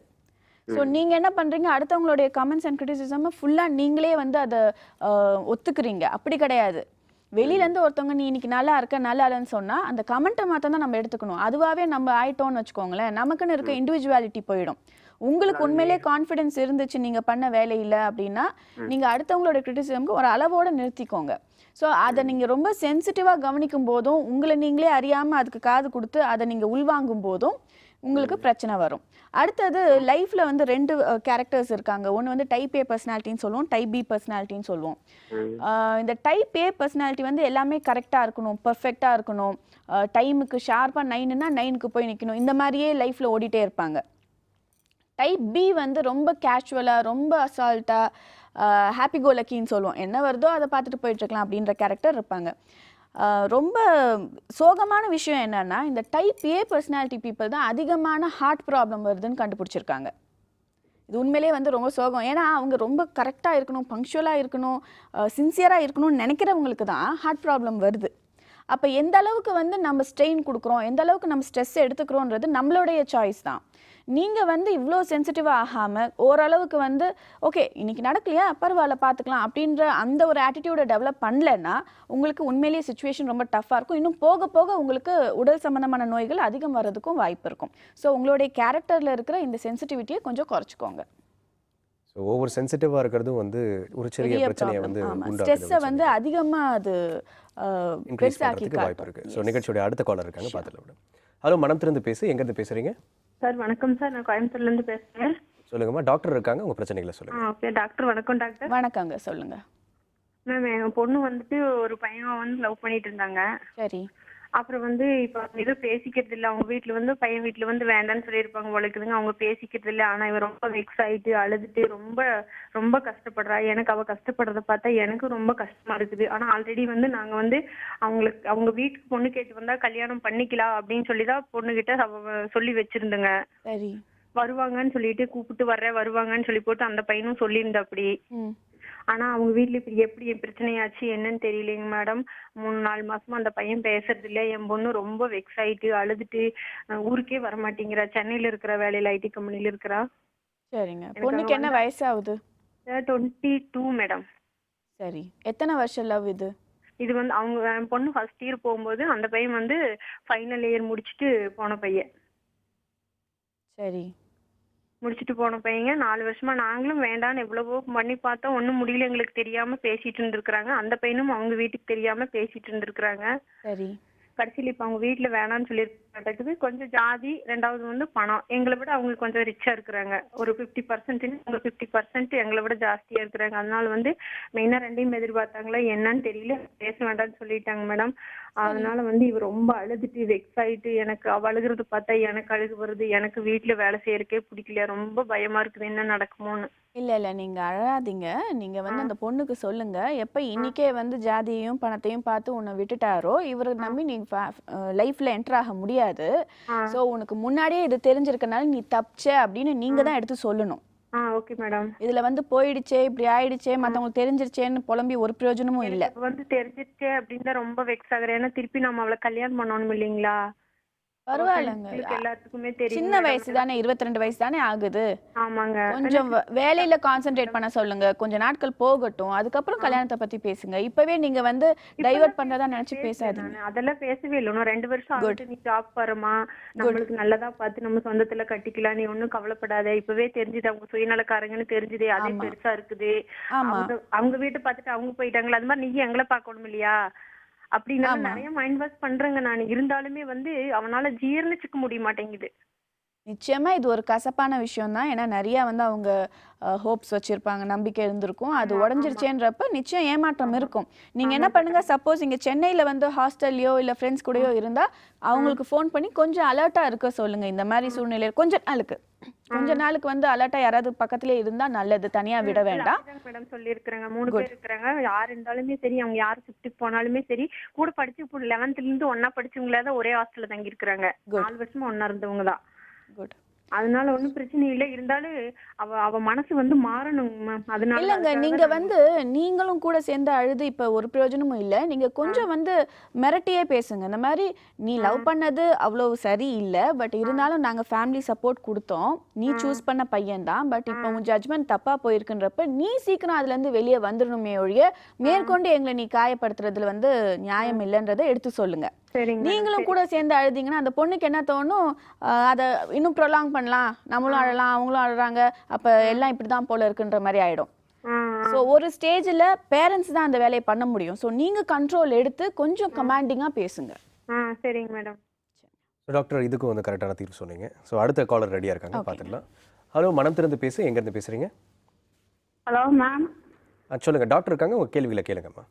ஸோ நீங்கள் என்ன பண்ணுறீங்க, அடுத்தவங்களுடைய கமெண்ட்ஸ் அண்ட் கிரிட்டிசிசம் ஃபுல்லாக நீங்களே வந்து அதை ஒத்துக்கிறீங்க. அப்படி கிடையாது. வெளியிலேருந்து ஒருத்தவங்க நீ இன்னைக்கு நல்லா இருக்க நல்லா இல்லைன்னு சொன்னால் அந்த கமெண்ட்டை மாற்றம் தான் நம்ம எடுத்துக்கணும். அதுவாகவே நம்ம ஆயிட்டோம்னு வச்சுக்கோங்களேன், நமக்குன்னு இருக்க இண்டிவிஜுவாலிட்டி போயிடும். உங்களுக்கு உண்மையிலே கான்ஃபிடென்ஸ் இருந்துச்சு நீங்கள் பண்ண வேலையில் அப்படின்னா நீங்கள் அடுத்தவங்களோட கிரிட்டிசிசம்க்கு ஒரு அளவோடு நிறுத்திக்கோங்க. ஸோ அதை நீங்கள் ரொம்ப சென்சிட்டிவாக கவனிக்கும் போதும், உங்களை நீங்களே அறியாமல் அதுக்கு காது கொடுத்து அதை நீங்கள் உள்வாங்கும் போதும் உங்களுக்கு பிரச்சனை வரும். அடுத்தது லைஃப்பில் வந்து 2 கேரக்டர்ஸ் இருக்காங்க. ஒன்று வந்து டைப் ஏ பர்சனாலிட்டின்னு சொல்லுவோம், டைப் பி பர்சனாலிட்டின்னு சொல்லுவோம். இந்த டைப் ஏ பர்சனாலிட்டி வந்து எல்லாமே கரெக்டாக இருக்கணும், பர்ஃபெக்டாக இருக்கணும், டைமுக்கு ஷார்ப்பாக 9னா 9க்கு போய் நிற்கணும், இந்த மாதிரியே லைஃப்பில் ஓடிட்டே இருப்பாங்க. டைப் பி வந்து ரொம்ப கேஷுவலாக, ரொம்ப அசால்ட்டாக, ஹாப்பி கோ லக்கின்னு சொல்லுவோம், என்ன வருதோ அதை பார்த்துட்டு போயிட்டுருக்கலாம் அப்படின்ற கேரக்டர் இருப்பாங்க. ரொம்ப சோகமான விஷயம் என்னன்னா, இந்த டைப் ஏ பர்சனாலிட்டி பீப்புள் தான் அதிகமான ஹார்ட் ப்ராப்ளம் வருதுன்னு கண்டுபிடிச்சிருக்காங்க. இது உண்மையிலே வந்து ரொம்ப சோகம். ஏன்னா அவங்க ரொம்ப கரெக்டாக இருக்கணும், பங்க்சுவலாக இருக்கணும், சின்சியராக இருக்கணும்னு நினைக்கிறவங்களுக்கு தான் ஹார்ட் ப்ராப்ளம் வருது. அப்போ எந்த அளவுக்கு வந்து நம்ம ஸ்ட்ரெயின் கொடுக்குறோம், எந்த அளவுக்கு நம்ம ஸ்ட்ரெஸ் எடுத்துக்கிறோன்றது நம்மளுடைய சாய்ஸ் தான். நீங்கள் வந்து இவ்வளோ சென்சிட்டிவாக ஆகாமல் ஓரளவுக்கு வந்து ஓகே இன்னைக்கு நடக்கலையா பரவாயில்ல பார்த்துக்கலாம் அப்படின்ற அந்த ஒரு ஆட்டிடியூடை டெவலப் பண்ணலன்னா உங்களுக்கு உண்மையிலேயே சுச்சுவேஷன் ரொம்ப டஃப்பாக இருக்கும். இன்னும் போக போக உங்களுக்கு உடல் சம்மந்தமான நோய்கள் அதிகம் வர்றதுக்கும் வாய்ப்பு இருக்கும். ஸோ உங்களுடைய கேரக்டரில் இருக்கிற இந்த சென்சிட்டிவிட்டியை கொஞ்சம் குறைச்சிக்கோங்க. ஸோ ஓவர் சென்சிட்டிவாக இருக்கிறதும் வந்து ஒரு சிறிய பிரச்சனையை வந்து ஸ்ட்ரெஸ்ஸை வந்து அதிகமாக அது இன்க்ரீஸ் பெருசாக்கி பண்ணுறதுக்கு வாய்ப்பு இருக்குது. ஸோ நிகழ்ச்சியோட அடுத்த காலர் இருக்காங்க, பார்த்துட்டு விட. ஹலோ, மனம் திறந்து பேசு. எங்கேருந்து பேசுகிறீங்க? சார் வணக்கம் சார், நான் கோயம்புத்தூர்லேருந்து பேசுகிறேன். சொல்லுங்கம்மா, டாக்டர் இருக்காங்க, உங்கள் பிரச்சனைகளை சொல்லுங்கள். ஓகே டாக்டர், வணக்கம் டாக்டர். வணக்கங்க, சொல்லுங்க மேம், என் பொண்ணு வந்துட்டு ஒரு பையன் வந்து லவ் பண்ணிட்டு இருந்தாங்க. சரி. அப்புறம் வந்து இப்போ எதுவும் பேசிக்கிறது இல்லை. அவங்க வீட்டில் வந்து பையன் வீட்டில் வந்து வேண்டான்னு சொல்லியிருப்பாங்க உழைக்குதுங்க, அவங்க பேசிக்கிறது இல்லை. ஆனால் இவன் ரொம்ப வெக்ஸ் ஆகிட்டு அழுதுட்டு ரொம்ப ரொம்ப கஷ்டப்படுறா. எனக்கு அவள் கஷ்டப்படுறத பார்த்தா எனக்கு ரொம்ப கஷ்டமா இருக்குது. ஆனால் ஆல்ரெடி வந்து நாங்கள் வந்து அவங்க வீட்டுக்கு பொண்ணு கேட்டு வந்தால் கல்யாணம் பண்ணிக்கலாம் அப்படின்னு சொல்லி தான் பொண்ணுகிட்ட சொல்லி வச்சிருந்தேங்க. சரி. வருவாங்கன்னு சொல்லிட்டு கூப்பிட்டு வருவாங்கன்னு சொல்லி போட்டு அந்த பையனும் சொல்லியிருந்தா அப்படி. ஆனா அவங்க வீட்டுல இப்படி எப்படி பிரச்சனையாச்சு என்னன்னு தெரியலைங்க மேடம். 3-4 மாசமா அந்த பையன் பேசுறது இல்ல. என் பொண்ணு ரொம்ப வெக்ஸ் ஆயிட்டு அழுதுட்டு ஊருக்கே வரமாட்டேங்கிறா. சென்னையில இருக்கிற வேலையில ஐடி கம்பெனில இருக்கிறா. சரிங்க. பொண்ணுக்கு என்ன வயசாகுது? 22 மேடம். சரி. எத்தனை வருஷம் லவ் இது? இது வந்து அவங்க என் பொண்ணு ஃபர்ஸ்ட் இயர் போகும்போது அந்த பையன் வந்து ஃபைனல் இயர் முடிச்சுட்டு போன பையன். சரி. முடிச்சுட்டு போன பையங்க 4 வருஷமா நாங்களும் வேண்டான்னு எவ்வளவோ பண்ணி பார்த்தோம், ஒன்றும் முடியல. எங்களுக்கு தெரியாம பேசிட்டு இருந்திருக்கிறாங்க. அந்த பையனும் அவங்க வீட்டுக்கு தெரியாம பேசிட்டு இருந்திருக்கிறாங்க. சரி. கடைசியில் இப்போ அவங்க வீட்டில் வேணான்னு சொல்லியிருக்கிறது. கொஞ்சம் ஜாதி, 2வது வந்து பணம். எங்களை விட அவங்களுக்கு கொஞ்சம் ரிச்சா இருக்கிறாங்க. ஒரு 50% அவங்க 50% எங்களை விட ஜாஸ்தியா இருக்கிறாங்க. அதனால வந்து மெயினா 2யும் எதிர்பார்த்தாங்களா என்னன்னு தெரியல, பேச வேண்டாம்னு சொல்லிட்டாங்க மேடம். அதனால வந்து இவர் ரொம்ப அழுதுட்டு வெக்ஸ் ஆயிட்டு எனக்கு அவ அழுகிறது பார்த்தா எனக்கு அழுகு வருது. எனக்கு வீட்டுல வேலை செய்யறதுக்கே பிடிக்கல. ரொம்ப பயமா இருக்குது என்ன நடக்குமோன்னு. இல்ல நீங்க அழாதீங்க. நீங்க வந்து அந்த பொண்ணுக்கு சொல்லுங்க, எப்ப இன்னைக்கே வந்து ஜாதியையும் பணத்தையும் பார்த்து உன்னை விட்டுட்டாரோ இவரை நம்பி நீ லைஃப்ல என்டர் ஆக முடியாது. சோ உனக்கு முன்னாடியே இது தெரிஞ்சிருக்கனால நீ தப்பிச்ச அப்படின்னு நீங்க தான் எடுத்து சொல்லணும். Okay madam. இதுல வந்து போயிடுச்சே இப்படி ஆயிடுச்சே மத்தவங்களுக்கு தெரிஞ்சிருச்சேன்னு புலம்பி ஒரு பிரயோஜனமும் இல்ல. வந்து தெரிஞ்சிருச்சே அப்படின்னு தான் ரொம்ப வெக்ஸ் ஆகுறேன். ஏன்னா திருப்பி நம்ம அவளை கல்யாணம் பண்ணணும் இல்லைங்களா? பரவாயில்லங்க, எல்லாத்துக்குமே தெரியும். சின்ன வயசு தானே, 22 வயசு தானே ஆகுது. ஆமாங்க. கொஞ்சம் வேலையில கான்சென்ட்ரேட் பண்ண சொல்லுங்க. கொஞ்ச நாட்கள் போகட்டும், அதுக்கப்புறம் கல்யாணத்தை பத்தி பேசுங்க. இப்பவே நீங்க வந்து டைவர்ட் பண்றதா நினைச்சு பேசாதீங்க. அதெல்லாம் பேசவே இல்லை. இன்னும் 2 வருஷம் ஆகுது. நீ ஜாப் பாருமா, நம்மளுக்கு நல்லதா பார்த்து நம்ம சொந்தத்துல கட்டிக்கலாம், நீ ஒண்ணும் கவலைப்படாத. இப்பவே தெரிஞ்சுது அவங்க சுயநலக்காரங்கன்னு தெரிஞ்சுது. அதே பெருசா இருக்குது. அவங்க வீட்டை பார்த்துட்டு அவங்க போயிட்டாங்களா, அது மாதிரி நீ எங்களை பார்க்கணும் இல்லையா அப்படின்னு நிறைய மைண்ட் வாஷ் பண்றேங்க நான். இருந்தாலுமே வந்து அவனால ஜீர்ணிச்சுக்க முடிய மாட்டேங்குது. நிச்சயமா இது ஒரு கசப்பான விஷயம் தான். ஏன்னா நிறைய வந்து அவங்க ஹோப்ஸ் வச்சிருப்பாங்க, நம்பிக்கை இருந்திருக்கும். அது உடஞ்சிருச்சேன்றப்ப நிச்சயம் ஏமாற்றம் இருக்கும். நீங்க என்ன பண்ணுங்க, சப்போஸ் இங்க சென்னையில வந்து ஹாஸ்டல்லையோ இல்ல ஃப்ரெண்ட்ஸ் கூடயோ இருந்தா அவங்களுக்கு ஃபோன் பண்ணி கொஞ்சம் அலர்ட்டா இருக்க சொல்லுங்க. இந்த மாதிரி சூழ்நிலையில கொஞ்ச நாளுக்கு வந்து அலர்ட்டா யாராவது பக்கத்திலே இருந்தா நல்லது. தனியா விட வேண்டாம். மேடம் சொல்லியிருக்கிறாங்க 3 பேர் இருக்கிறாங்க. யார் இருந்தாலுமே சரி, அவங்க யார் ஷிஃப்ட்டுக்கு போனாலுமே சரி, கூட படிச்சு இப்போ 11th இருந்து ஒன்னா படிச்சவங்களாதான் ஒரே ஹாஸ்டல்ல தங்கி இருக்கிறாங்க. 4 வருஷமா ஒன்னா இருந்தவங்க தான். குட். அதனால ஒன்றும் பிரச்சனை இல்லை. இருந்தாலும் அவ மனசு வந்து மாறணும் மேம். அதனால இல்லைங்க, நீங்க வந்து நீங்களும் கூட சேர்ந்து அழுது இப்ப ஒரு பிரயோஜனமும் இல்லை. நீங்க கொஞ்சம் வந்து மிரட்டியே பேசுங்க. இந்த மாதிரி நீ லவ் பண்ணது அவ்வளவு சரி இல்லை, பட் இருந்தாலும் நாங்க ஃபேமிலி சப்போர்ட் கொடுத்தோம். நீ சூஸ் பண்ண பையன் தான், பட் இப்போ உன் ஜட்மெண்ட் தப்பா போயிருக்குன்றப்ப நீ சீக்கிரம் அதுல இருந்து வெளியே வந்துடணுமே ஒழிய மேற்கொண்டு எங்களை நீ காயப்படுத்துறதுல வந்து நியாயம் இல்லைன்றதை எடுத்து சொல்லுங்க. நீங்களும் கூட சேர்ந்து அழுதிங்கன்னா அந்த பொண்ணுக்கு என்ன தோணும், அதை இன்னும் ப்ரொலாங் பண்ணலாம், நம்மளும் அழலாம் அவங்களும் அழுறாங்க, அப்ப எல்லாம் இப்படிதான் போல இருக்குன்ற மாதிரி ஆயிடும். ஸோ ஒரு ஸ்டேஜில் பேரண்ட்ஸ் தான் அந்த வேலையை பண்ண முடியும். ஸோ நீங்க கண்ட்ரோல் எடுத்து கொஞ்சம் கமாண்டிங்கா பேசுங்க. சரிங்க மேடம். டாக்டர், இதுக்கும் வந்து கரெக்டான தீர்வு சொன்னீங்க. ஸோ அடுத்த காலர் ரெடியா இருக்காங்க, பார்த்துக்கலாம். ஹலோ, மனம் திறந்து பேசு. எங்க இருந்து பேசுறீங்க? Hello ma'am. சொல்லுங்க, டாக்டர் இருக்காங்க, உங்க கேள்விகளை கேளுங்கம்மா.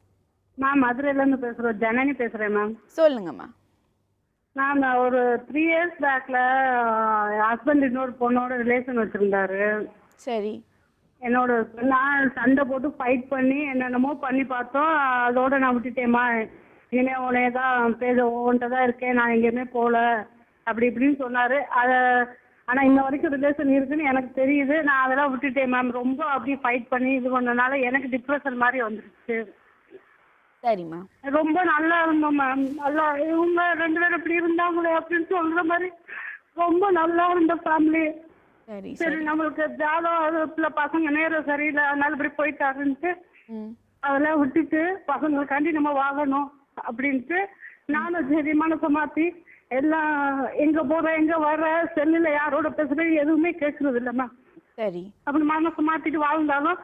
மேம் மதுரையிலேருந்து பேசுகிறோம், ஜனனி பேசுகிறேன் மேம். சொல்லுங்கம்மா. மேம் ஒரு 3 இயர்ஸ் பேக்கில் ஹஸ்பண்ட் இன்னொரு பொண்ணோட ரிலேஷன் வச்சுருந்தாரு. சரி. என்னோட நான் சண்டை போட்டு ஃபைட் பண்ணி என்னென்னமோ பண்ணி பார்த்தோம். அதோட நான் விட்டுட்டேம்மா, இனிமேல் உனையே தான் உன்கிட்ட தான் இருக்கேன், நான் எங்கேயுமே போகல அப்படி இப்படின்னு சொன்னார். அதை ஆனால் இன்ன வரைக்கும் ரிலேஷன் இருக்குன்னு எனக்கு தெரியுது. நான் அதெல்லாம் விட்டுட்டேன் மேம். ரொம்ப அப்படி ஃபைட் பண்ணி இது பண்ணனால எனக்கு டிப்ரெஷன் மாதிரி வந்துருச்சு. சரிம்மா. ரொம்ப நல்லா இருந்தோம் மேம். நல்லா இவங்க 2 பேரும் இப்படி இருந்தாங்களே அப்படின்னு சொல்ற மாதிரி ரொம்ப நல்லா இருந்த ஃபேமிலி. சரி சரி சரி. நம்மளுக்கு ஜாதகத்துல பசங்க நேரம் சரியில்லை அதனால இப்படி போயிட்டாருன்ட்டு ம். அதெல்லாம் விட்டுட்டு பசங்களுக்காண்டி நம்ம வாங்கணும் அப்படின்ட்டு நானும் சரி மனசை மாத்தி எல்லாம் எங்க போற எங்க வர்ற செல்லுல யாரோட பேசுறது எதுவுமே கேட்கறது இல்லைம்மா. சரி அப்படி மனசை மாத்திட்டு வாழ்ந்தாலும்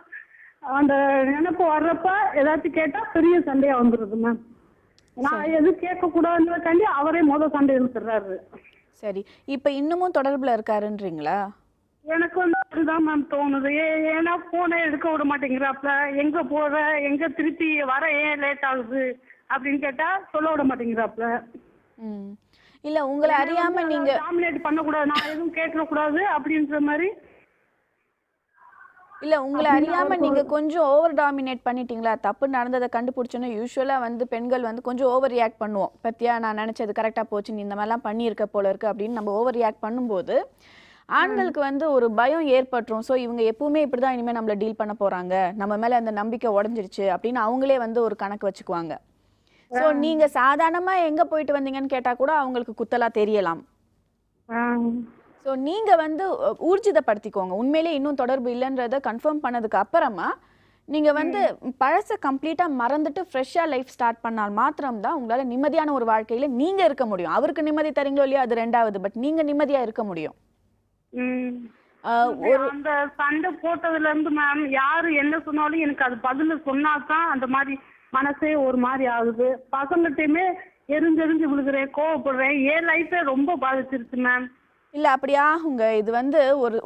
அந்த நினைப்பு வர்றப்ப ஏதாச்சும் கேட்டா பெரிய சண்டையா வந்துருது மேம். நான் எதுவும் கேட்க கூடாதுன்றதுக்காண்டி அவரே சண்டை இழுத்துறாரு. சரி. இப்போ இன்னமும் தொடர்புல இருக்காருன்றீங்களா? எனக்கு அதுதான் மேம் தோணுது. ஏன்னா போனை எடுக்க விட மாட்டேங்கிறாப்ல. எங்க போற எங்க திருப்பி வர ஏன் லேட் ஆகுது அப்படின்னு கேட்டா சொல்ல விட மாட்டேங்கிறாப்ல. ம். இல்ல உங்களை அறியாம நீங்க டாமினேட் பண்ணக்கூடாது, நான் எதுவும் கேட்க கூடாது அப்படின்ற மாதிரி. இல்ல உங்களை அறியாம நீங்க கொஞ்சம் ஓவர் டாமினேட் பண்ணிட்டீங்களா? தப்பு நடந்ததை கண்டுபிடிச்சோன்னா யூஸ்வலா வந்து பெண்கள் வந்து கொஞ்சம் ஓவர் ரியாக்ட் பண்ணுவோம். பத்தியா நான் நினைச்சது கரெக்டா போச்சு, நீ இந்த மாதிரிலாம் பண்ணியிருக்க போல இருக்கு அப்படின்னு நம்ம ஓவர் ரியாக்ட் பண்ணும்போது ஆண்களுக்கு வந்து ஒரு பயம் ஏற்பட்டுரும். ஸோ இவங்க எப்பவுமே இப்படிதான் இனிமேல் நம்மளை டீல் பண்ண போறாங்க, நம்ம மேல அந்த நம்பிக்கை உடஞ்சிருச்சு அப்படின்னு அவங்களே வந்து ஒரு கணக்கு வச்சுக்குவாங்க. ஸோ நீங்க சாதாரணமா எங்க போயிட்டு வந்தீங்கன்னு கேட்டா கூட அவங்களுக்கு குத்தலா தெரியலாம். ஸோ நீங்க வந்து ஊர்ஜிதப்படுத்திக்கோங்க. உண்மையிலே இன்னும் தொடர்பு இல்லைன்றத கன்ஃபார்ம் பண்ணதுக்கு அப்புறமா நீங்க வந்து பழச கம்ப்ளீட்டா மறந்துட்டு ஃப்ரெஷ்ஷா லைஃப் ஸ்டார்ட் பண்ணால் மாத்திரம்தான் உங்களால நிம்மதியான ஒரு வாழ்க்கையில நீங்க இருக்க முடியும். அவருக்கு நிம்மதி தரீங்களோ இல்லையோ அது ரெண்டாவது, பட் நீங்க நிம்மதியா இருக்க முடியும். அந்த சண்டை போட்டதுல இருந்து மேம் யாரு என்ன சொன்னாலும் எனக்கு அது பதில சொன்னாதான் அந்த மாதிரி மனசே ஒரு மாதிரி ஆகுது. பசங்கள்கிட்டயுமே எரிஞ்செறிஞ்சு விழுகிறேன், கோவப்படுறேன். என் லைஃபே ரொம்ப பாதிச்சிருச்சு மேம். இல்ல அப்படி ஆகுங்க. இது வந்து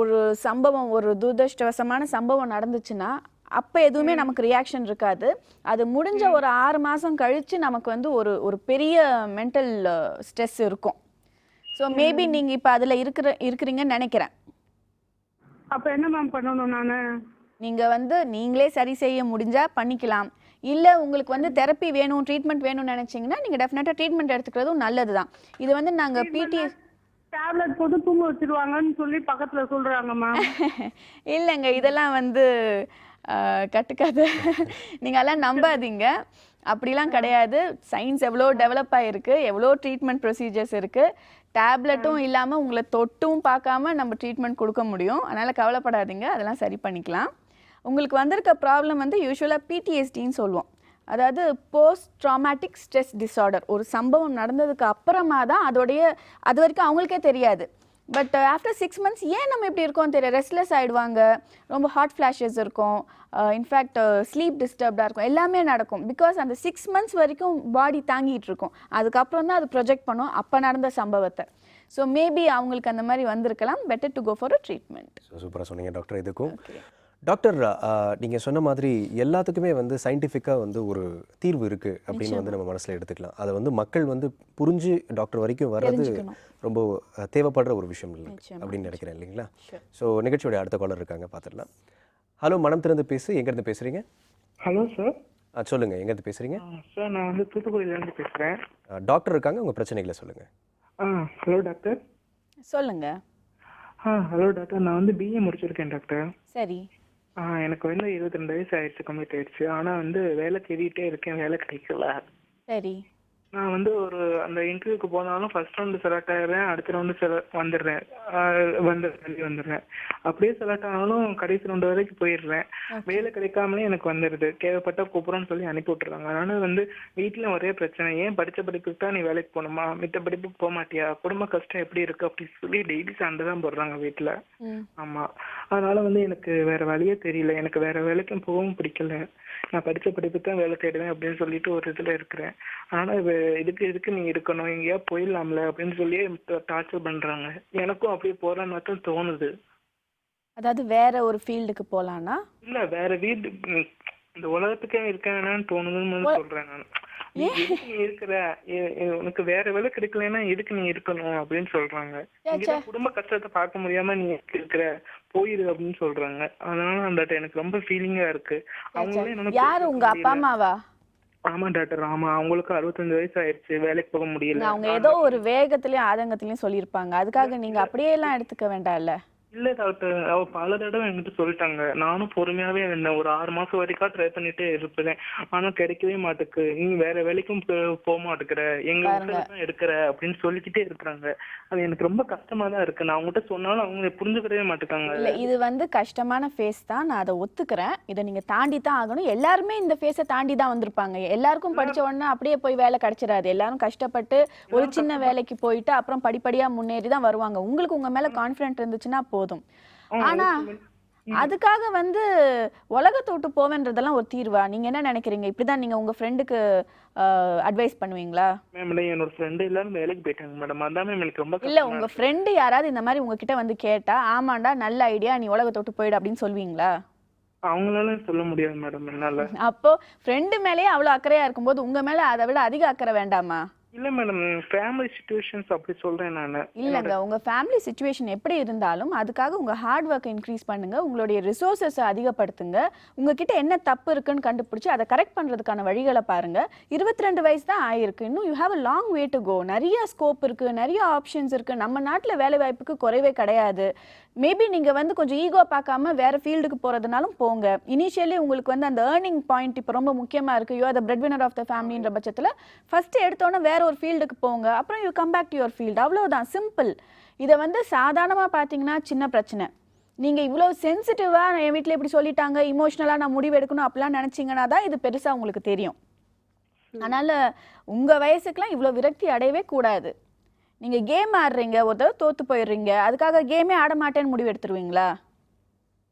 ஒரு சம்பவம், ஒரு துரதிர்ஷ்டவசமான சம்பவம் நடந்துச்சுன்னா அப்ப எதுவுமே நமக்கு ரியாக்ஷன் இருக்காது. அது முடிஞ்ச ஒரு 6 மாசம் கழிச்சு நமக்கு வந்து ஒரு பெரிய மென்டல் ஸ்ட்ரெஸ் இருக்கும். ஸோ மேபி நீங்க இப்ப அதுல இருக்கிறீங்கன்னு நினைக்கிறேன். அப்ப என்ன மேம் பண்ணணும் நானு? நீங்க வந்து நீங்களே சரி செய்ய முடிஞ்சா பண்ணிக்கலாம். இல்ல உங்களுக்கு வந்து தெரப்பி வேணும், ட்ரீட்மெண்ட் வேணும்னு நினைச்சீங்கன்னா நீங்க டெஃபினட்டா ட்ரீட்மெண்ட் எடுத்துக்கிறதும் நல்லதுதான். இது வந்து நாங்க பிடிஎஸ் டேப்லெட் போட்டு தூங்க வச்சிருவாங்கன்னு சொல்லி பக்கத்துல சொல்றாங்க மேம். இல்லைங்க, இதெல்லாம் வந்து கட்டுக்காது. நீங்க எல்லாம் நம்பாதீங்க. அப்படிலாம் கிடையாது. சயின்ஸ் எவ்வளோ டெவலப் ஆகிருக்கு, எவ்வளோ ட்ரீட்மெண்ட் ப்ரொசீஜர்ஸ் இருக்கு. டேப்லெட்டும் இல்லாம உங்களை தொட்டும் பார்க்காம நம்ம ட்ரீட்மெண்ட் கொடுக்க முடியும். அதனால கவலைப்படாதீங்க, அதெல்லாம் சரி பண்ணிக்கலாம். உங்களுக்கு வந்திருக்க ப்ராப்ளம் வந்து யூஸ்வலாக பிடிஎஸ்டின்னு சொல்லுவோம். அதாவது போஸ்ட் ட்ராமேட்டிக் ஸ்ட்ரெஸ் டிஸார்டர். ஒரு சம்பவம் நடந்ததுக்கு அப்புறமா தான் அது வரைக்கும் அவங்களுக்கே தெரியாது. பட் ஆஃப்டர் 6 months ஏன் நம்ம இப்படி இருக்கோம் தெரியும். ரெஸ்ட்லெஸ் ஆகிடுவாங்க, ரொம்ப ஹார்ட் ஃப்ளாஷஸ் இருக்கும், இன்ஃபேக்ட் ஸ்லீப் டிஸ்டர்ப்டாக இருக்கும், எல்லாமே நடக்கும். பிகாஸ் அந்த 6 months வரைக்கும் பாடி தாங்கிட்டு இருக்கும். அதுக்கப்புறம் தான் அது ப்ரொஜெக்ட் பண்ணும் அப்போ நடந்த சம்பவத்தை. ஸோ மேபி அவங்களுக்கு அந்த மாதிரி வந்திருக்கலாம். Better to go for a treatment. சூப்பராக சொன்னீங்க டாக்டர். இதுக்கும் டாக்டர் நீங்கள் சொன்ன மாதிரி எல்லாத்துக்குமே வந்து சயின்டிஃபிக்காக வந்து ஒரு தீர்வு இருக்குது அப்படின்னு வந்து நம்ம மனசில் எடுத்துக்கலாம். அதை வந்து மக்கள் வந்து புரிஞ்சு டாக்டர் வரைக்கும் வர்றது ரொம்ப தேவைப்படுற ஒரு விஷயம் இல்லை அப்படின்னு நினைக்கிறேன் இல்லைங்களா? ஸோ நிகழ்ச்சியோடைய அடுத்த காலர் இருக்காங்க, பார்த்துடலாம். ஹலோ, மனம் திறந்து பேசு. எங்கேருந்து பேசுகிறீங்க? Hello sir. சொல்லுங்கள், எங்கேருந்து பேசுகிறீங்க? சார் நான் வந்து தூத்துக்குடியிலேருந்து பேசுகிறேன். டாக்டர் இருக்காங்க, உங்கள் பிரச்சனைகளை சொல்லுங்கள். Hello doctor. சொல்லுங்க. ஹலோ டாக்டர், நான் வந்து பிஏ முடிச்சிருக்கேன் டாக்டர். சரி. எனக்கு வந்து 22 வயசு ஆயிடுச்சு, கம்ப்ளீட் ஆயிடுச்சு. ஆனால் வந்து வேலை தேடிட்டே இருக்கேன், வேலை கிடைக்கல. சரி. நான் வந்து அந்த இன்டர்வியூக்கு போனாலும் ஃபர்ஸ்ட் ரவுண்டு செலக்ட் ஆயிடுறேன், அடுத்த ரவுண்டு வந்துடுறேன், வந்துடுறேன். அப்படியே செலக்ட் ஆனாலும் கடைசி ரவுண்டு வரைக்கும் போயிடுறேன். வேலை கிடைக்காமலே எனக்கு வந்துடுது. தேவைப்பட்ட கூப்பிடுறோன்னு சொல்லி அனுப்பி விட்டுறாங்க. அதனால வந்து வீட்டில் ஒரே பிரச்சனை. ஏன் படித்த படிப்புக்கு தான் நீ வேலைக்கு போகணுமா, மித்த படிப்புக்கு போக மாட்டியா, குடும்ப கஷ்டம் எப்படி இருக்கு அப்படின்னு சொல்லி டெய்லி சண்டை தான் போடுறாங்க வீட்டில். ஆமாம். அதனால வந்து எனக்கு வேற வழியே தெரியல. எனக்கு வேற வேலைக்கும் போகவும் பிடிக்கல. நான் படித்த படிப்பு தான் வேலை தேடுவேன் அப்படின்னு சொல்லிட்டு ஒரு இதில் இருக்கிறேன். ஆனால் இதுக்கு நீ இருக்கணும், எங்கேயா போயிடலாம்ல அப்படின்னு சொல்லி டார்ச்சர் பண்றாங்க. எனக்கும் அப்படியே போறான்னு மட்டும் தோணுது. அதாவது வேற ஒரு ஃபீல்டுக்கு போலானா? இல்ல, வேற வீடு இந்த உலகத்துக்கே இருக்கேன்னு தோணுதுன்னு சொல்றேன் நான். நீ இருக்கிற உனக்கு வேற வேலை கிடைக்கலன்னா எதுக்கு நீ இருக்கணும் அப்படின்னு சொல்றாங்க. குடும்ப கஷ்டத்தை பார்க்க முடியாம நீ இருக்கிற, போயிரு அப்படின்னு சொல்றாங்க. அதனால அந்த எனக்கு ரொம்ப ஃபீலிங்கா இருக்கு. அவங்களே யாரு, உங்க அப்பா அம்மாவா? ஆமா டாக்டர். ஆமா, அவங்களுக்கு 65 வயசு ஆயிடுச்சு, வேலைக்கு போக முடியல. அவங்க ஏதோ ஒரு வேகத்திலயும் ஆதங்கத்திலயும் சொல்லியிருப்பாங்க. அதுக்காக நீங்க அப்படியே எல்லாம் எடுத்துக்க வேண்டாம்ல. இல்ல டாக்டர், அவ பல தடவை என்கிட்ட சொல்லிட்டாங்க. நானும் பொறுமையாவே இருந்தேன். ஒரு 6 மாசம் வரைக்கும் ட்ரை பண்ணிட்டே இருப்பேன். ஆனா கிடைக்கவே மாட்டுக்கு. நீ வேற வேலைக்கும் போக மாட்டேங்கிற, எங்க பாருங்க. வீட்டுல தான் எடுக்கிற அப்படின்னு சொல்லிக்கிட்டே இருக்கிறாங்க. அது எனக்கு ரொம்ப கஷ்டமா தான் இருக்கு. நான் அவங்ககிட்ட சொன்னாலும் அவங்க புரிஞ்சுக்கவே மாட்டேங்காங்க. இல்ல இது வந்து கஷ்டமான ஃபேஸ் தான், நான் அதை ஒத்துக்கிறேன். இதை நீங்க தாண்டி தான் ஆகணும். எல்லாருமே இந்த ஃபேஸை தாண்டி தான் வந்திருப்பாங்க. எல்லாருக்கும் படிச்ச உடனே அப்படியே போய் வேலை கிடைச்சிடாது. எல்லாரும் கஷ்டப்பட்டு ஒரு சின்ன வேலைக்கு போயிட்டு அப்புறம் படிப்படியா முன்னேறி தான் வருவாங்க. உங்களுக்கு உங்க மேல கான்ஃபிடென்ட் இருந்துச்சுன்னா போதும். ஆனா அதுக்காக வந்து உலகத்தை விட்டு போவேன்றதெல்லாம் ஒரு தீர்வா? நீங்க என்ன நினைக்கிறீங்க? இப்படிதான் நீங்க உங்க ஃப்ரெண்டுக்கு அட்வைஸ் பண்ணுவீங்களா? மேம் என்னோட ஃப்ரெண்டு எல்லாரும் வேலைக்கு போயிட்டாங்க மேடம். அதான் மேம் எனக்கு ரொம்ப இல்ல உங்க ஃப்ரெண்டு யாராவது இந்த மாதிரி உங்ககிட்ட வந்து கேட்டா, ஆமாண்டா நல்ல ஐடியா, நீ உலகத்தை விட்டு போயிடு அப்படின்னு சொல்வீங்களா? அவங்களால சொல்ல முடியாது மேடம் என்னால. அப்போ ஃப்ரெண்டு மேலேயே அவ்வளவு அக்கறையா இருக்கும்போது உங்க மேல அதை விட அதிக அக்கறை வேண்டாமா? இல்ல மேடம், ஃபேமிலி சிச்சுவேஷன்ஸ் அப்படி சொல்றேன் நானு. இல்லைங்க, உங்க ஃபேமிலி சுச்சுவேஷன் எப்படி இருந்தாலும் அதுக்காக உங்க ஹார்ட் ஒர்க்கை இன்க்ரீஸ் பண்ணுங்க, உங்களுடைய ரிசோர்ஸஸை அதிகப்படுத்துங்க, உங்ககிட்ட என்ன தப்பு இருக்குன்னு கண்டுபிடிச்சு அதை கரெக்ட் பண்றதுக்கான வழிகளை பாருங்க. 22 வயசு தான் ஆயிருக்கு, இன்னும் you have a long way to go. நிறைய ஸ்கோப் இருக்கு, நிறைய ஆப்ஷன்ஸ் இருக்கு. நம்ம நாட்டுல வேலை வாய்ப்புக்கு குறைவே கிடையாது. மேபி நீங்க வந்து கொஞ்சம் ஈகோ பார்க்காம வேற ஃபீல்டுக்கு போறதுனாலும் போங்க. இனிஷியலி உங்களுக்கு வந்து அந்த ஏர்னிங் பாயிண்ட் இப்போ ரொம்ப முக்கியமா இருக்கு. You are the bread winner of the ஃபேமிலின்ற பட்சத்தில் ஃபர்ஸ்ட் எடுத்தோன்னே வேற ஒரு ஃபீல்டுக்கு போங்க, அப்புறம் you come back to your field. அவ்வளவுதான், சிம்பிள். இதை வந்து சாதாரணமாக பார்த்தீங்கன்னா சின்ன பிரச்சனை. நீங்கள் இவ்வளோ சென்சிட்டிவாக என் வீட்டில் இப்படி சொல்லிட்டாங்க, இமோஷ்னலாக நான் முடிவு எடுக்கணும் அப்படிலாம் நினச்சிங்கன்னா தான் இது பெருசாக உங்களுக்கு தெரியும். அதனால் உங்கள் வயசுக்கெலாம் இவ்வளோ விரக்தி அடையவே கூடாது. நீங்கள் கேம் ஆடுறீங்க, ஒரு தடவை தோற்று போயிடுறீங்க, அதுக்காக கேமே ஆட மாட்டேன்னு முடிவு எடுத்துருவீங்களா?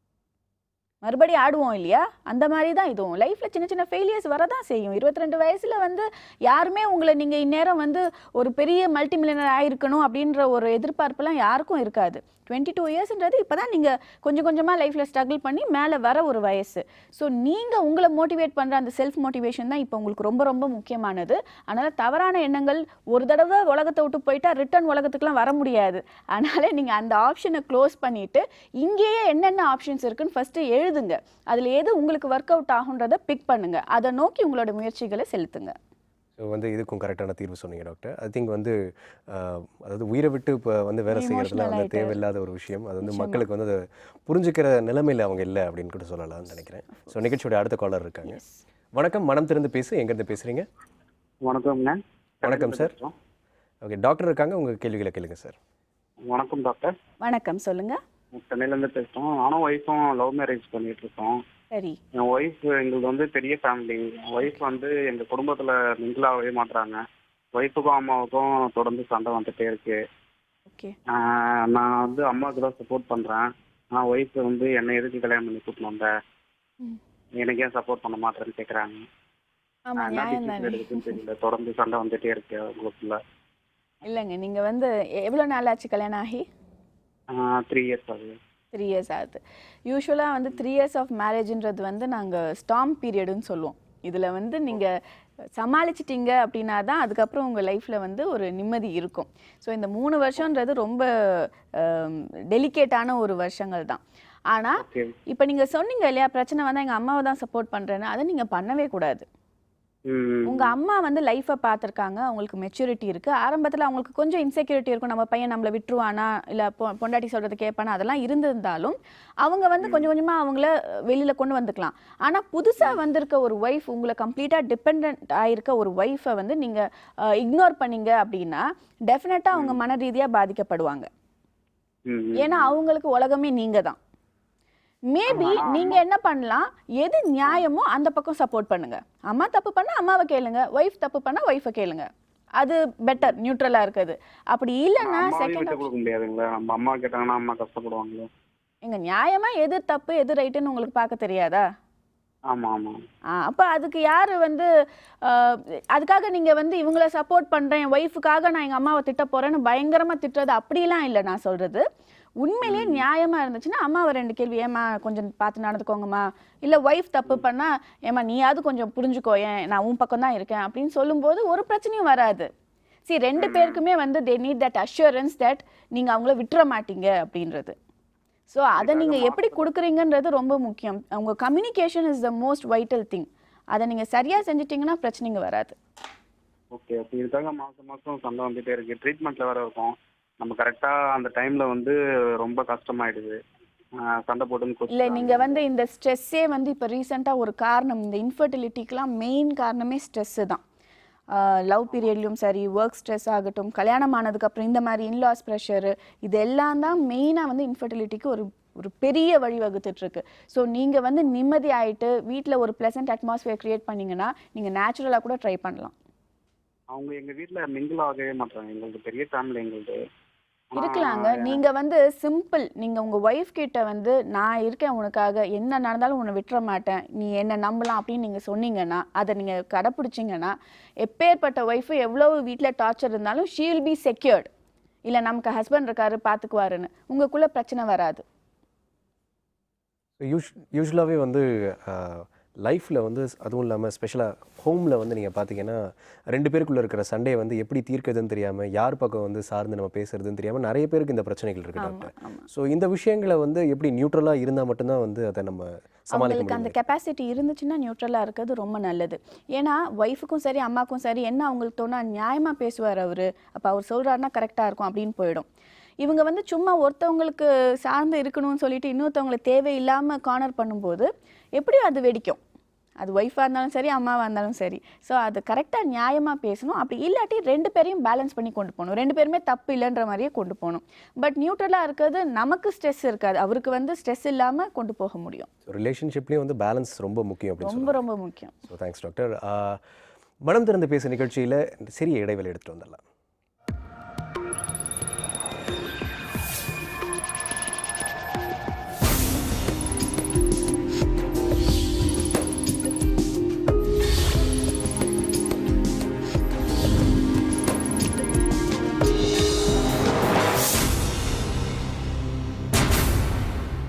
மறுபடியும் ஆடுவோம் இல்லையா? அந்த மாதிரி தான் இதுவும். லைஃப்பில் சின்ன சின்ன ஃபெயிலியர்ஸ் வரதான் செய்யும். 22 வயசில் வந்து யாருமே உங்களை நீங்கள் இந்நேரம் வந்து ஒரு பெரிய மல்டி மில்லியனர் ஆகிருக்கணும் அப்படின்ற ஒரு எதிர்பார்ப்புலாம் யாருக்கும் இருக்காது. 22 இயர்ஸ்ன்றது இப்போ தான் நீங்கள் கொஞ்சம் கொஞ்சமாக லைஃப்பில் ஸ்ட்ரகிள் பண்ணி மேலே வர ஒரு வயசு. ஸோ நீங்கள் உங்களை மோட்டிவேட் பண்ணுற அந்த செல்ஃப் மோட்டிவேஷன் தான் இப்போ உங்களுக்கு ரொம்ப ரொம்ப முக்கியமானது. அதனால் தவறான எண்ணங்கள், ஒரு தடவை உலகத்தை விட்டு போயிட்டா ரிட்டர்ன் உலகத்துக்குலாம் வர முடியாது. அதனால் நீங்கள் அந்த ஆப்ஷனை க்ளோஸ் பண்ணிவிட்டு இங்கேயே என்னென்ன ஆப்ஷன்ஸ் இருக்குன்னு ஃபஸ்ட்டு எழுதுங்க. அதில் எது உங்களுக்கு ஒர்க் அவுட் ஆகுன்றதை பிக் பண்ணுங்கள். அதை நோக்கி உங்களோட முயற்சிகளை செலுத்துங்க. ஸோ வந்து இதுக்கும் கரெக்டான தீர்வு சொன்னீங்க டாக்டர். ஐ திங்க் வந்து அதாவது உயிரை விட்டு இப்போ வந்து வேலை செய்கிறதுல வந்து தேவையில்லாத ஒரு விஷயம். அது வந்து மக்களுக்கு வந்து அதை புரிஞ்சுக்கிற நிலைமையில் அவங்க இல்லை அப்படின்னு கூட சொல்லலாம்னு நினைக்கிறேன். ஸோ நிகழ்ச்சியோட அடுத்த காலர் இருக்காங்க. வணக்கம், மனம் திறந்து பேசு. எங்கேருந்து பேசுகிறீங்க? வணக்கம்ங்க. வணக்கம் சார். ஓகே, டாக்டர் இருக்காங்க, உங்கள் கேள்விகளை கேளுங்க சார். வணக்கம் டாக்டர். வணக்கம், சொல்லுங்கள். சென்னையிலேருந்து பேசுகிறோம். நானும் ஒய்ஃபும் லவ் மேரேஜ் பண்ணிட்டு இருக்கோம். சரி. என் ஒய்ஃப் எங்களுக்கு வந்து பெரிய ஃபேமிலி. என் ஒய்ஃப் வந்து எங்கள் குடும்பத்தில் மிங்கிள் ஆகவே மாட்டுறாங்க. ஒய்ஃபுக்கும் அம்மாவுக்கும் தொடர்ந்து சண்டை வந்துட்டே இருக்கு. ஓகே. நான் வந்து அம்மாவுக்கு தான் சப்போர்ட் பண்ணுறேன். ஆனால் ஒய்ஃப் வந்து என்னை எதுக்கு கல்யாணம் பண்ணி கூட்டின்னு வந்த, எனக்கு ஏன் சப்போர்ட் பண்ண மாட்டேன்னு கேட்குறாங்க. தெரியல, தொடர்ந்து சண்டை வந்துட்டே இருக்கு உங்களுக்குள்ள. இல்லைங்க, நீங்கள் வந்து எவ்வளோ நாள் ஆச்சு கல்யாணம் ஆகி? 3 இயர்ஸ் ஆகுது. 3 இயர்ஸ் ஆகுது. யூஸ்வலாக வந்து 3 இயர்ஸ் ஆஃப் மேரேஜ்ன்றது வந்து நாங்கள் ஸ்டார்ம் பீரியடுன்னு சொல்லுவோம். இதில் வந்து நீங்கள் சமாளிச்சிட்டிங்க அப்படின்னா தான் அதுக்கப்புறம் உங்கள் லைஃப்பில் வந்து ஒரு நிம்மதி இருக்கும். ஸோ இந்த 3 வருஷன்றது ரொம்ப டெலிகேட்டான ஒரு வருஷங்கள் தான். ஆனால் இப்போ நீங்கள் சொன்னீங்க இல்லையா, பிரச்சனை வந்தால் எங்கள் அம்மாவை தான் சப்போர்ட் பண்ணுறேன்னு. அதை நீங்கள் பண்ணவே கூடாது. உங்க அம்மா வந்து லைஃபை பார்த்துருக்காங்க, அவங்களுக்கு மெச்சூரிட்டி இருக்கு. ஆரம்பத்தில் அவங்களுக்கு கொஞ்சம் இன்செக்யூரிட்டி இருக்கும், நம்ம பையன் நம்மளை விட்டுருவானா இல்லை பொண்டாட்டி சொல்றது கேட்பானா, அதெல்லாம் இருந்திருந்தாலும் அவங்க வந்து கொஞ்சம் கொஞ்சமா அவங்கள வெளியில கொண்டு வந்துக்கலாம். ஆனா புதுசா வந்திருக்க ஒரு ஒய்ஃப், உங்களை கம்ப்ளீட்டா டிபெண்ட் ஆயிருக்க ஒரு ஒய்ஃபை வந்து நீங்க இக்னோர் பண்ணீங்க அப்படின்னா டெஃபினட்டா அவங்க மன ரீதியா பாதிக்கப்படுவாங்க. ஏன்னா அவங்களுக்கு உலகமே நீங்க தான். மேபி நீங்க என்ன பண்ணலாம், எது நியாயமோ அந்த பக்கம் சப்போர்ட் பண்ணுங்க. அம்மா தப்பு பண்ணா அம்மாவை கேளுங்க, ஒய்ஃப் தப்பு பண்ணா ஒய்ஃபை கேளுங்க. அது பெட்டர், நியூட்ரலா இருக்குது. அப்படி இல்லைன்னா செகண்ட் நம்ம அம்மா கேட்டாங்கன்னா அம்மா கஷ்டப்படுவாங்க. எங்க நியாயமா எது தப்பு எது ரைட்டுன்னு உங்களுக்கு பார்க்க தெரியாதா? ஆமா ஆமா. அப்ப அதுக்கு யாரு வந்து அதுக்காக நீங்க வந்து இவங்கள சப்போர்ட் பண்றேன், ஒய்ஃபுக்காக நான் எங்க அம்மாவை திட்ட போறேன்னு பயங்கரமா திட்டுறது அப்படிலாம் இல்லை. நான் சொல்றது உண்மையிலேயே நியாயமா இருந்துச்சுன்னா அம்மாவை 2 கேள்வி, ஏமா கொஞ்சம் பார்த்து நடந்துக்கோங்கம்மா, இல்லை ஒய்ஃப் தப்பு பண்ணா ஏமா நீயாவது கொஞ்சம் புரிஞ்சுக்கோ, ஏன் நான் உன் பக்கம் தான் இருக்கேன் அப்படின்னு சொல்லும்போது ஒரு பிரச்சனையும் வராது. சரி, 2 பேருக்குமே வந்து they need that assurance that நீங்க அவங்கள விட்டுற மாட்டீங்க அப்படின்றது. ஸோ அதை நீங்க எப்படி கொடுக்குறீங்கன்றது ரொம்ப முக்கியம். உங்க communication is the most vital thing. அதை நீங்க சரியா செஞ்சிட்டீங்கன்னா பிரச்சனைங்க வராது. ஓகே. அப்படி இருக்காங்க, மாசம் மாசம் சண்டை வந்துட்டே இருக்கு. ட்ரீட்மெண்ட்ல வேற இருக்கும். நம்ம கரெக்டாக அந்த டைமில் வந்து ரொம்ப கஷ்டமாயிடுது. சண்டை போட்டுன்னு இல்லை கோச்சிக்கிறாங்க. நீங்கள் வந்து இந்த ஸ்ட்ரெஸ்ஸே வந்து இப்போ ரீசெண்டாக ஒரு காரணம், இந்த இன்ஃபர்டிலிட்டிக்கெலாம் மெயின் காரணமே ஸ்ட்ரெஸ்ஸு தான். லவ் பீரியட்லையும் சரி, ஒர்க் ஸ்ட்ரெஸ் ஆகட்டும், கல்யாணம் ஆனதுக்கப்புறம் இந்த மாதிரி இன்லாஸ் ப்ரெஷரு, இது எல்லாம் தான் மெயினாக வந்து இன்ஃபர்டிலிட்டிக்கு ஒரு ஒரு பெரிய வழிவகுத்துட்ருக்கு. ஸோ நீங்கள் வந்து நிம்மதி ஆகிட்டு வீட்டில் ஒரு ப்ளசன்ட் அட்மாஸ்ஃபியர் க்ரியேட் பண்ணிங்கன்னா நீங்கள் நேச்சுரலாக கூட ட்ரை பண்ணலாம். அவங்க எங்கள் வீட்டில் மிங்கிள் ஆகவே மாட்டாங்க. எங்களுக்கு பெரிய ஃபேமிலி எங்களுது. இருக்கலாங்க. நீங்க வந்து சிம்பிள், நீங்க உங்க ஒய்ஃப் கிட்ட வந்து நான் இருக்கேன் உனக்காக, என்ன நடந்தாலும் உன்னை விட்டுற மாட்டேன், நீ என்ன நம்பலாம் அப்படின்னு நீங்க சொன்னீங்கன்னா, அதை நீங்க கடைப்பிடிச்சிங்கன்னா, எப்பேற்பட்ட ஒய்ஃபு எவ்வளவு வீட்டில் டார்ச்சர் இருந்தாலும் ஷீ வில் பி செக்யூர்ட். இல்லை நமக்கு ஹஸ்பண்ட் இருக்காரு பார்த்துக்குவாருன்னு உங்களுக்குள்ள பிரச்சனை வராது. யூஸ்வலாகவே வந்து லைஃப்பில் வந்து அதுவும் இல்லாமல் ஸ்பெஷலாக ஹோமில் வந்து நீங்கள் பார்த்தீங்கன்னா 2 பேருக்குள்ளே இருக்கிற சண்டையை வந்து எப்படி தீர்க்குதுன்னு தெரியாமல், யார் பக்கம் வந்து சார்ந்து நம்ம பேசுறதுன்னு தெரியாமல் நிறைய பேருக்கு இந்த பிரச்சனைகள் இருக்குது டாக்டர். ஸோ இந்த விஷயங்களை வந்து எப்படி நியூட்ரலாக இருந்தால் மட்டும்தான் வந்து அதை நம்ம சமாளிக்க அவங்களுக்கு அந்த முடியும். கெப்பாசிட்டி இருந்துச்சுன்னா நியூட்ரலாக இருக்கிறது ரொம்ப நல்லது. ஏன்னா ஒய்ஃபுக்கும் சரி அம்மாக்கும் சரி என்ன அவங்களுக்கு தோணா நியாயமாக பேசுவார் அவர், அப்போ அவர் சொல்கிறாருன்னா கரெக்டாக இருக்கும் அப்படின்னு போயிடும். இவங்க வந்து சும்மா ஒருத்தவங்களுக்கு சார்ந்து இருக்கணும்னு சொல்லிட்டு இன்னொருத்தவங்களை தேவையில்லாமல் கார்னர் பண்ணும்போது எப்படியும் அது வெடிக்கும். அது ஒய்ஃபாக இருந்தாலும் சரி அம்மாவாக இருந்தாலும் சரி. ஸோ அது கரெக்டாக நியாயமாக பேசணும். அப்படி இல்லாட்டி 2 பேரையும் பேலன்ஸ் பண்ணி கொண்டு போகணும். 2 பேருமே தப்பு இல்லைன்ற மாதிரியே கொண்டு போகணும். பட் நியூட்ரலாக இருக்கிறது நமக்கு ஸ்ட்ரெஸ் இருக்காது, அவருக்கு வந்து ஸ்ட்ரெஸ் இல்லாமல் கொண்டு போக முடியும். ஸோ ரிலேஷன்ஷிப்லேயும் வந்து பேலன்ஸ் ரொம்ப முக்கியம் அப்படின்னு ரொம்ப ரொம்ப முக்கியம். So thanks doctor. மனம் திறந்து பேச நிகழ்ச்சியில் சிறிய இடைவெளி எடுத்துகிட்டு வந்துடலாம்.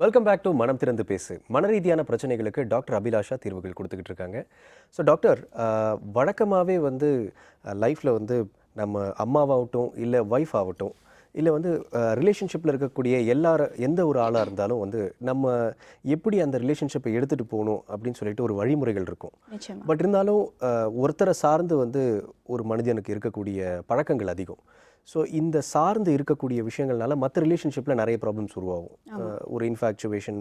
வெல்கம் பேக் டு மனம் திறந்து பேசு. மன ரீதியான பிரச்சனைகளுக்கு டாக்டர் அபிலாஷா தீர்வுகள் கொடுத்துக்கிட்டு இருக்காங்க. ஸோ டாக்டர், வழக்கமாகவே வந்து லைஃப்பில் வந்து நம்ம அம்மாவாகட்டும் இல்லை ஒய்ஃப் ஆகட்டும் இல்லை வந்து ரிலேஷன்ஷிப்பில் இருக்கக்கூடிய எந்த ஒரு ஆளாக இருந்தாலும் வந்து நம்ம எப்படி அந்த ரிலேஷன்ஷிப்பை எடுத்துகிட்டு போகணும் அப்படின்னு சொல்லிட்டு ஒரு வழிமுறைகள் இருக்கும். பட் இருந்தாலும் ஒருத்தரை சார்ந்து வந்து ஒரு மனிதனுக்கு இருக்கக்கூடிய பழக்கங்கள் அதிகம். ஸோ இந்த சார்ந்து இருக்கக்கூடிய விஷயங்கள்னால மற்ற ரிலேஷன்ஷிப்பில் நிறைய ப்ராப்ளம்ஸ் உருவாகும். ஒரு இன்ஃபேக்சுவேஷன்,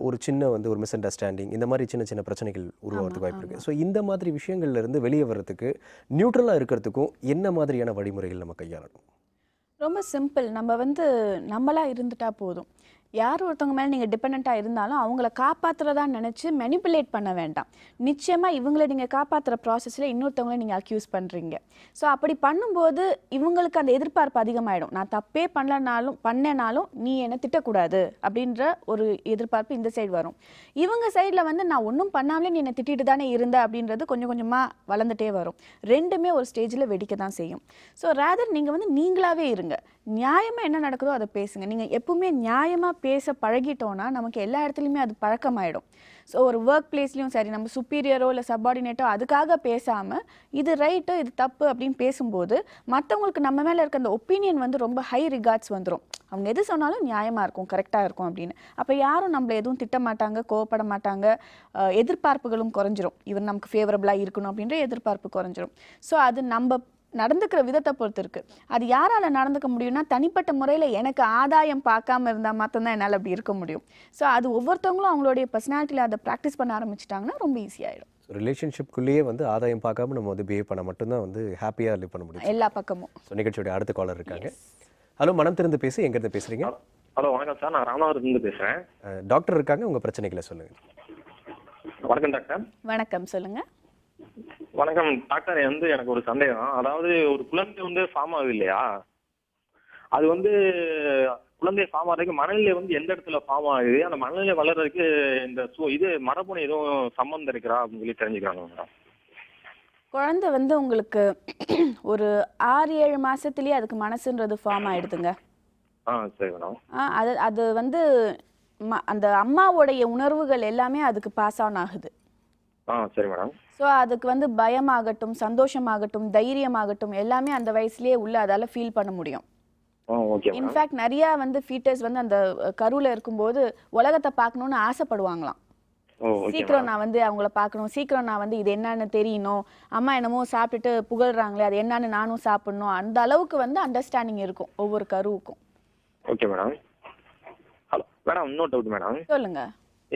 ஒரு சின்ன வந்து ஒரு மிஸ் அண்டர்ஸ்டாண்டிங், இந்த மாதிரி சின்ன சின்ன பிரச்சனைகள் உருவாகிறதுக்கு வாய்ப்பு இருக்குது. ஸோ இந்த மாதிரி விஷயங்கள்லேருந்து வெளியே வர்றதுக்கு நியூட்ரலாக இருக்கிறதுக்கும் என்ன மாதிரியான வழிமுறைகள் நம்ம கையாளணும்? ரொம்ப சிம்பிள். நம்ம வந்து நம்மளாக இருந்துட்டா போதும். யார் ஒருத்தவங்க மேலே நீங்கள் டிபெண்ட்டாக இருந்தாலும் அவங்கள காப்பாற்றுறதா நினச்சி மெனிப்புலேட் பண்ண வேண்டாம். நிச்சயமாக இவங்களை நீங்கள் காப்பாற்றுற ப்ராசஸில் இன்னொருத்தவங்களை நீங்கள் அக்யூஸ் பண்ணுறீங்க. ஸோ அப்படி பண்ணும்போது இவங்களுக்கு அந்த எதிர்பார்ப்பு அதிகமாகிடும். நான் தப்பே பண்ணனாலும் நீ என்னை திட்டக்கூடாது அப்படின்ற ஒரு எதிர்பார்ப்பு இந்த சைடு வரும். இவங்க சைடில் வந்து நான் ஒன்றும் பண்ணாமலே நீ என்னை திட்டிட்டு தானே இருந்த அப்படின்றது கொஞ்சம் கொஞ்சமாக வளர்ந்துட்டே வரும். ரெண்டுமே ஒரு ஸ்டேஜில் வெடிக்க தான் செய்யும். ஸோ ரேதர் நீங்கள் வந்து நீங்களாகவே இருங்க. நியாயமாக என்ன நடக்குதோ அதை பேசுங்க. நீங்கள் எப்பவுமே நியாயமாக பேச பழகிட்டோன்னா நமக்கு எல்லா இடத்துலையுமே அது பழக்கமாயிடும். ஸோ ஒரு ஒர்க் பிளேஸ்லையும் சரி, நம்ம சுப்பீரியரோ இல்லை சப்பார்டினேட்டோ அதுக்காக பேசாமல் இது ரைட்டு இது தப்பு அப்படின்னு பேசும்போது மற்றவங்களுக்கு நம்ம மேலே இருக்க அந்த ஒப்பீனியன் வந்து ரொம்ப ஹை ரிகார்ட்ஸ் வந்துடும். அவங்க எது சொன்னாலும் நியாயமாக இருக்கும், கரெக்டாக இருக்கும் அப்படின்னு. அப்போ யாரும் நம்மளை எதுவும் திட்ட மாட்டாங்க, கோவப்பட மாட்டாங்க. எதிர்பார்ப்புகளும் குறைஞ்சிரும். இவர் நமக்கு ஃபேவரபுளாக இருக்கணும் அப்படின்ற எதிர்பார்ப்பு குறைஞ்சிரும். ஸோ அது நம்ம நடந்துக்கிற விதத்தை பொறுத்து இருக்குது. அது யாரால் நடந்துக்க முடியும்னா தனிப்பட்ட முறையில் எனக்கு ஆதாயம் பார்க்காம இருந்தால் மட்டும்தான் என்னால் அப்படி இருக்க முடியும். ஸோ அது ஒவ்வொருத்தவங்களும் அவங்களுடைய பர்சனாலிட்டியில் அதை ப்ராக்டிஸ் பண்ண ஆரம்பிச்சிட்டாங்கன்னா ரொம்ப ஈஸியாகிடும். ரிலேஷன்ஷிப்குள்ளேயே வந்து ஆதாயம் பார்க்காம நம்ம வந்து பிஹேவ் பண்ண மட்டும்தான் வந்து ஹாப்பியாக லிவ் பண்ண முடியும் எல்லா பக்கமும். ஸோ நிகழ்ச்சியோட அடுத்த காலர் இருக்காங்க. ஹலோ, மனம் திறந்து பேசி, எங்கேருந்து பேசுகிறீங்க? ஹலோ வணக்கம் சார், நான் ராமநாதபுரத்துலேருந்து பேசுகிறேன். டாக்டர் இருக்காங்க, உங்கள் பிரச்சனைகளை சொல்லுங்கள். வணக்கம் டாக்டர். வணக்கம், சொல்லுங்கள். வணக்கம் டாக்டர். எனக்கு ஒரு சந்தேகம். அதாவது ஒரு குழந்தை ஃபார்ம் ஆகுது இல்லையா, அது குழந்தை ஃபார்ம் ஆகிறதுக்கு மனநிலை எந்த இடத்துல ஃபார்ம் ஆகுது, அந்த மனநிலை வளர்றதுக்கு இந்த இது மரபணு எதுவும் சம்மந்தம் இருக்கிறா அப்படின்னு சொல்லி தெரிஞ்சுக்கிறாங்க மேடம். குழந்தை உங்களுக்கு ஒரு 6-7 மாசத்துலயே அதுக்கு மனசுன்றது ஃபார்ம் ஆயிடுதுங்க. சரி மேடம். அது அந்த அம்மாவோடைய உணர்வுகள் எல்லாமே அதுக்கு பாஸ் ஆன் ஆகுது. சரி மேடம். ஸோ அதுக்கு பயமாகட்டும், சந்தோஷமாகட்டும், தைரியமாகட்டும் எல்லாமே அந்த வயசுலயே உள்ள அதால ஃபீல் பண்ண முடியும். இன்ஃபேக்ட் நிறைய ஃபீட்டர்ஸ் அந்த கருவில் இருக்கும்போது உலகத்தை பார்க்கணும்னு ஆசைப்படுவாங்களாம். ஓகே சீக்கிரம் மேடம். நான் வந்து அவங்கள பார்க்கணும், சீக்கிரம் நான் வந்து இது என்னன்னு தெரியணும், அம்மா என்னமோ சாப்பிட்டுட்டு புகழ்றாங்களே அது என்னன்னு நானும் சாப்பிடணும், அந்த அளவுக்கு வந்து அண்டர்ஸ்டாண்டிங் இருக்கும் ஒவ்வொரு கருவுக்கும். Okay madam. ஹலோ மேடம், இன்னொரு டவுட் மேடம். சொல்லுங்க.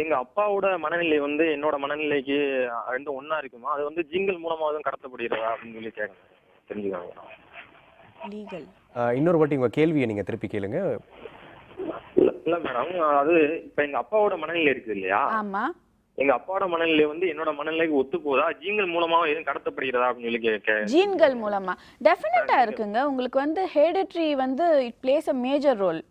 எங்க அப்பாவோட மனநிலை வந்து என்னோட மனநிலைக்கு ரெண்டும் ஒண்ணா இருக்குமா? அது வந்து ஜீன்கள் மூலமா எதுவும் கடத்தப்படுகிறதா அப்படின்னு சொல்லி கேட்கணும், தெரிஞ்சுக்காங்க மேடம். லீகல். இன்னொரு வாட்டி உங்கள் கேள்வியை நீங்கள் திருப்பி கேளுங்க. இல்ல மேடம், அது இப்ப எங்க அப்பாவோட மனநிலை இருக்குது இல்லையா, ஆமா. எங்க அப்பாவோட மனநிலை வந்து என்னோட மனநிலைக்கு ஒத்து போதா, ஜீன்கள் மூலமா எதுவும் கடத்தப்படுகிறதா அப்படின்னு சொல்லி ஜீன்கள் மூலமா டெஃபினட்டா இருக்குங்க. உங்களுக்கு வந்து ஹெரிடிட்ரி வந்து it plays a major role.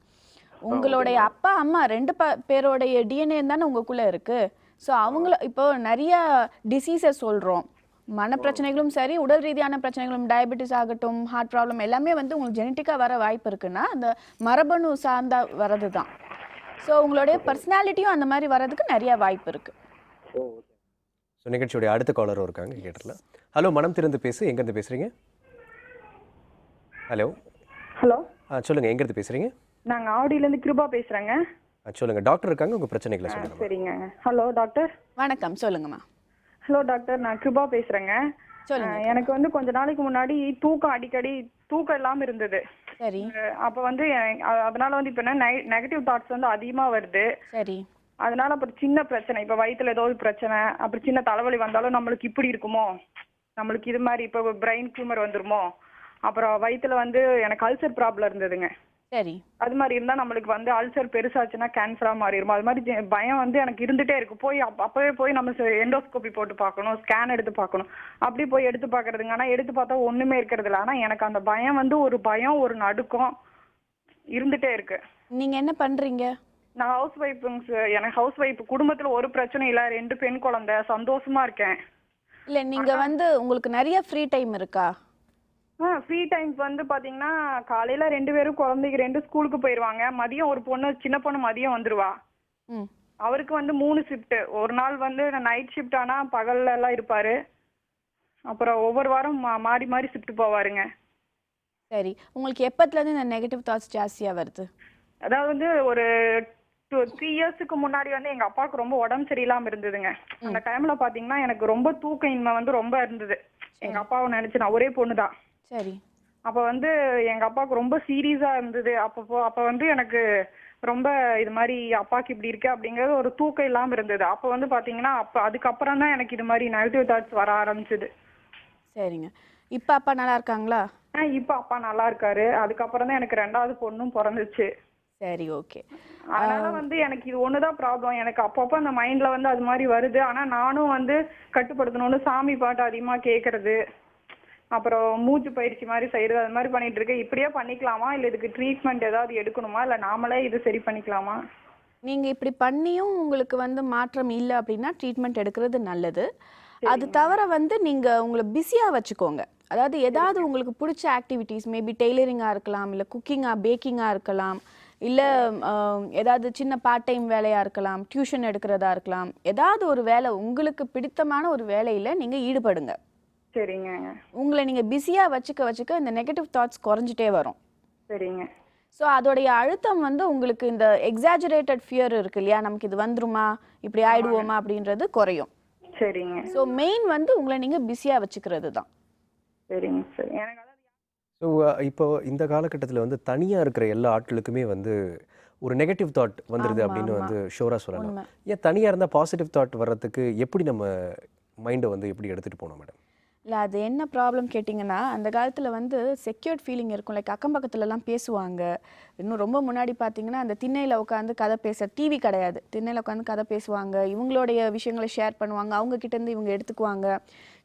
உங்களுடைய அப்பா அம்மா ரெண்டு பேரோடைய டிஎன்ஏ தானே உங்களுக்குள்ள இருக்கு. ஸோ அவங்கள இப்போ நிறைய டிசீசஸ் சொல்றோம், மனப்பிரச்சனைகளும் சரி உடல் ரீதியான பிரச்சனைகளும், டயபெட்டிஸ் ஆகட்டும், ஹார்ட் ப்ராப்ளம் எல்லாமே வந்து உங்களுக்கு ஜெனட்டிக்காக வர வாய்ப்பு இருக்குன்னா அந்த மரபணு சார்ந்தா வரது தான். ஸோ உங்களுடைய பர்சனாலிட்டியும் அந்த மாதிரி வர்றதுக்கு நிறைய வாய்ப்பு இருக்கு. ஸோ நிகழ்ச்சியோடைய அடுத்த காலரும் இருக்காங்க, கேட்டுடலாம். ஹலோ, மனம் திறந்து பேசு, எங்கேருந்து பேசுகிறீங்க? ஹலோ. ஹலோ. சொல்லுங்கள், எங்கேருந்து பேசுகிறீங்க? நாங்கள் ஆவடியிலேருந்து கிருபா பேசுகிறேங்க. சொல்லுங்கள், டாக்டர் இருக்காங்க, உங்கள் பிரச்சனைகளை சொல்லுங்கள். சரிங்க. Hello doctor. வணக்கம், சொல்லுங்கம்மா. ஹலோ டாக்டர், நான் கிருபா பேசுகிறேங்க. சொல்லுங்க. எனக்கு வந்து கொஞ்ச நாளைக்கு முன்னாடி அடிக்கடி தூக்கம் இல்லாமல் இருந்தது. சரி. அப்போ வந்து அதனால வந்து இப்போ என்ன நெகட்டிவ் தாட்ஸ் வந்து அதிகமாக வருது. சரி. அதனால அப்புறம் சின்ன பிரச்சனை, இப்போ வயிற்றுல ஏதோ ஒரு பிரச்சனை, அப்புறம் சின்ன தலைவலி வந்தாலும் நம்மளுக்கு இப்படி இருக்குமோ, நம்மளுக்கு இது மாதிரி இப்போ பிரெயின் டியூமர் வந்துருமோ, அப்புறம் வயிற்றுல வந்து எனக்கு அல்சர் ப்ராப்ளம் இருந்ததுங்க. சரி. அது மாதிரி இருந்தா நம்மளுக்கு வந்து அல்சர் பெருசாச்சுன்னா கேன்சரா மாறிடுமா, அது மாதிரி பயம் வந்து எனக்கு இருந்துட்டே இருக்கு. போய் அப்பவே போய் நம்ம எண்டோஸ்கோபி போட்டு பார்க்கணும், ஸ்கேன் எடுத்து பார்க்கணும், அப்படி போய் எடுத்து பார்க்கறதுங்க. ஆனா எடுத்து பார்த்தா ஒண்ணுமே இருக்கிறது இல்லை. ஆனா எனக்கு அந்த பயம் வந்து ஒரு நடுக்கம் இருந்துட்டே இருக்கு. நீங்க என்ன பண்றீங்க? நான் ஹவுஸ் ஒய்ஃபுங்க. எனக்கு ஹவுஸ் ஒய்ஃப், குடும்பத்துல ஒரு பிரச்சனை இல்ல, 2 பெண் குழந்தை, சந்தோஷமா இருக்கேன். இல்ல நீங்க வந்து உங்களுக்கு நிறைய ஃப்ரீ டைம் இருக்கா? ஃப்ரீ டைம்ஸ் வந்து பாத்தீங்கன்னா காலையில 2 பேரும் குழந்தைக்கு 2 ஸ்கூலுக்கு போயிருவாங்க. மதியம் ஒரு பொண்ணு, சின்ன பொண்ணு மதியம் வந்துருவா. அவருக்கு வந்து 3 ஷிஃப்ட். ஒரு நாள் வந்து நைட் ஷிஃப்ட் ஆனா பகல்ல எல்லாம் இருப்பாரு. அப்புறம் ஒவ்வொரு வாரம் மாறி மாறி ஷிஃப்ட் போவாருங்க. சரி. உங்களுக்கு எப்பத்துல இருந்து இந்த நெகட்டிவ் தாட்ஸ் ஜாஸ்தியா வருது? அதாவது வந்து ஒரு 3 இயர்ஸ்க்கு முன்னாடி வந்து எங்க அப்பாவுக்கு ரொம்ப உடம்பு சரியில்லாம இருந்ததுங்க. அந்த டைம்ல பாத்தீங்கன்னா எனக்கு ரொம்ப தூக்க இன்மை வந்து ரொம்ப இருந்தது. எங்க அப்பாவை நினைச்சு, நான் ஒரே பொண்ணுதான். சரி. அப்ப வந்து எங்க அப்பாவுக்கு ரொம்ப சீரியஸா இருந்தது. அப்ப வந்து எனக்கு ரொம்ப இது மாதிரி அப்பாக்கு இப்படி இருக்கு அப்படிங்கறது ஒரு தூக்கம் இல்லாம இருந்தது. அப்ப வந்து பாத்தீங்கன்னா அதுக்கப்புறம் தான் எனக்கு இது மாதிரி நெகட்டிவ் தாட்ஸ் வர ஆரம்பிச்சது. சரிங்க. இப்ப அப்பா நல்லா இருக்காங்களா? இப்ப அப்பா நல்லா இருக்காரு. அதுக்கப்புறம் தான் எனக்கு 2வது பொண்ணும் பிறந்துச்சு. சரி, ஓகே. அதனால வந்து எனக்கு இது ஒண்ணுதான் ப்ராப்ளம். எனக்கு அப்பப்போ அந்த மைண்ட்ல வந்து அது மாதிரி வருது. ஆனா நானும் வந்து கட்டுப்படுத்தணும்னு சாமி பாட்டு அதிகமா கேட்கறது, அப்புறம் மூச்சு பயிற்சி மாதிரி செய்யறது, அது மாதிரி பண்ணிட்டு இருக்கேன். இப்படியே பண்ணிக்கலாமா, இல்ல இதுக்கு ட்ரீட்மெண்ட் ஏதாவது எடுக்கணுமா, இல்ல நாமளே இது சரி பண்ணிக்கலாமா? நீங்க இப்படி பண்ணியும் உங்களுக்கு வந்து மாற்றம் இல்லை அப்படின்னா ட்ரீட்மெண்ட் எடுக்கிறது நல்லது. அது தவிர வந்து நீங்க உங்களை பிஸியா வச்சுக்கோங்க. அதாவது ஏதாவது உங்களுக்கு பிடிச்ச ஆக்டிவிட்டீஸ், மேபி டெய்லரிங்கா இருக்கலாம், இல்ல குக்கிங்கா பேக்கிங்கா இருக்கலாம், இல்ல ஏதாவது சின்ன பார்ட் டைம் வேலையா இருக்கலாம், டியூஷன் எடுக்கிறதா இருக்கலாம். ஏதாவது ஒரு வேலை, உங்களுக்கு பிடித்தமான ஒரு வேலையில நீங்க ஈடுபடுங்க. சரிங்க. உங்களை நீங்க பிஸியா வச்சுக்க இந்த நெகட்டிவ் தாட்ஸ் குறைஞ்சிட்டே வரும். சரிங்க. ஸோ அதோடைய அழுத்தம் வந்து உங்களுக்கு இந்த எக்ஸாஜரேட்டட் ஃபியர் இருக்கு இல்லையா, நமக்கு இது வந்துருமா, இப்படி ஆயிடுவோமா அப்படின்றது குறையும். சரிங்க. ஸோ மெயின் வந்து உங்களை நீங்க பிஸியா வச்சுக்கிறது தான். சரிங்க. சரி. எனக்கு ஸோ இப்போ இந்த காலகட்டத்தில் வந்து தனியாக இருக்கிற எல்லா ஆட்களுக்குமே வந்து ஒரு நெகட்டிவ் தாட் வந்துடுது அப்படின்னு வந்து ஷோராக சொல்லலாம். ஏன் தனியாக இருந்தால் பாசிட்டிவ் தாட் வர்றதுக்கு எப்படி நம்ம மைண்டை வந்து எப்படி எடுத்துகிட்டு போனோம் மேடம்? இல்லை, அது என்ன ப்ராப்ளம் கேட்டிங்கன்னா, அந்த காலத்தில் வந்து செக்யூர்ட் ஃபீலிங் இருக்கும். லைக் அக்கம் பக்கத்துலலாம் பேசுவாங்க. இன்னும் ரொம்ப முன்னாடி பார்த்தீங்கன்னா அந்த திண்ணையில் உட்காந்து கதை பேச, டிவி கிடையாது, திண்ணையில் உட்காந்து கதை பேசுவாங்க, இவங்களுடைய விஷயங்களை ஷேர் பண்ணுவாங்க, அவங்க கிட்டேருந்து இவங்க எடுத்துக்குவாங்க.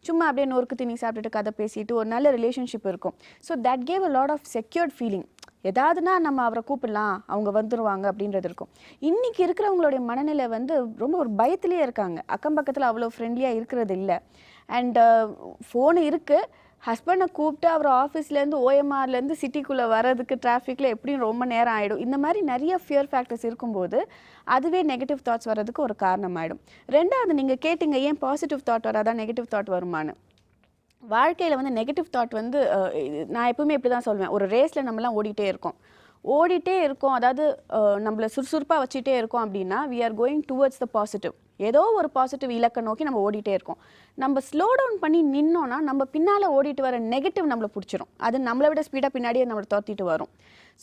சும்மா அப்படியே நொறுக்கு திணி சாப்பிட்டுட்டு கதை பேசிட்டு ஒரு நல்ல ரிலேஷன்ஷிப் இருக்கும். So that gave a lot of secured feeling. ஏதாவதுனா நம்ம அவரை கூப்பிடலாம், அவங்க வந்துடுவாங்க அப்படின்றது இருக்கும். இன்றைக்கி இருக்கிறவங்களுடைய மனநிலை வந்து ரொம்ப ஒரு பயத்திலே இருக்காங்க. அக்கம் பக்கத்தில் அவ்வளோ ஃப்ரெண்ட்லியாக இருக்கிறது இல்லை. அண்ட் ஃபோனு இருக்குது, ஹஸ்பண்டை கூப்பிட்டு அவர் ஆஃபீஸ்லேருந்து ஓஎம்ஆர்லேருந்து சிட்டிக்குள்ளே வர்றதுக்கு டிராஃபிக்கில் எப்படியும் ரொம்ப நேரம் ஆகிடும். இந்த மாதிரி நிறைய ஃபியர் ஃபேக்டர்ஸ் இருக்கும்போது அதுவே நெகட்டிவ் தாட்ஸ் வர்றதுக்கு ஒரு காரணம் ஆகிடும். ரெண்டாவது, நீங்கள் கேட்டிங்க ஏன் பாசிட்டிவ் தாட் வராதான் நெகட்டிவ் தாட் வருமானு. வாழ்க்கையில் வந்து நெகட்டிவ் தாட் வந்து நான் எப்பவுமே இப்படி தான் சொல்லுவேன், ஒரு ரேஸில் நம்மலாம் ஓடிட்டே இருக்கோம். அதாவது நம்மளை சுறுசுறுப்பாக வச்சுட்டே இருக்கோம் அப்படின்னா we are going towards the positive. ஏதோ ஒரு பாசிட்டிவ் இலக்கை நோக்கி நம்ம ஓடிட்டே இருக்கோம். நம்ம ஸ்லோ டவுன் பண்ணி நின்னோன்னா நம்ம பின்னால் ஓடிட்டு வர நெகட்டிவ் நம்மளை பிடிச்சிரும். அது நம்மளை விட ஸ்பீடாக பின்னாடியே நம்மளை துரத்திட்டு வரும்.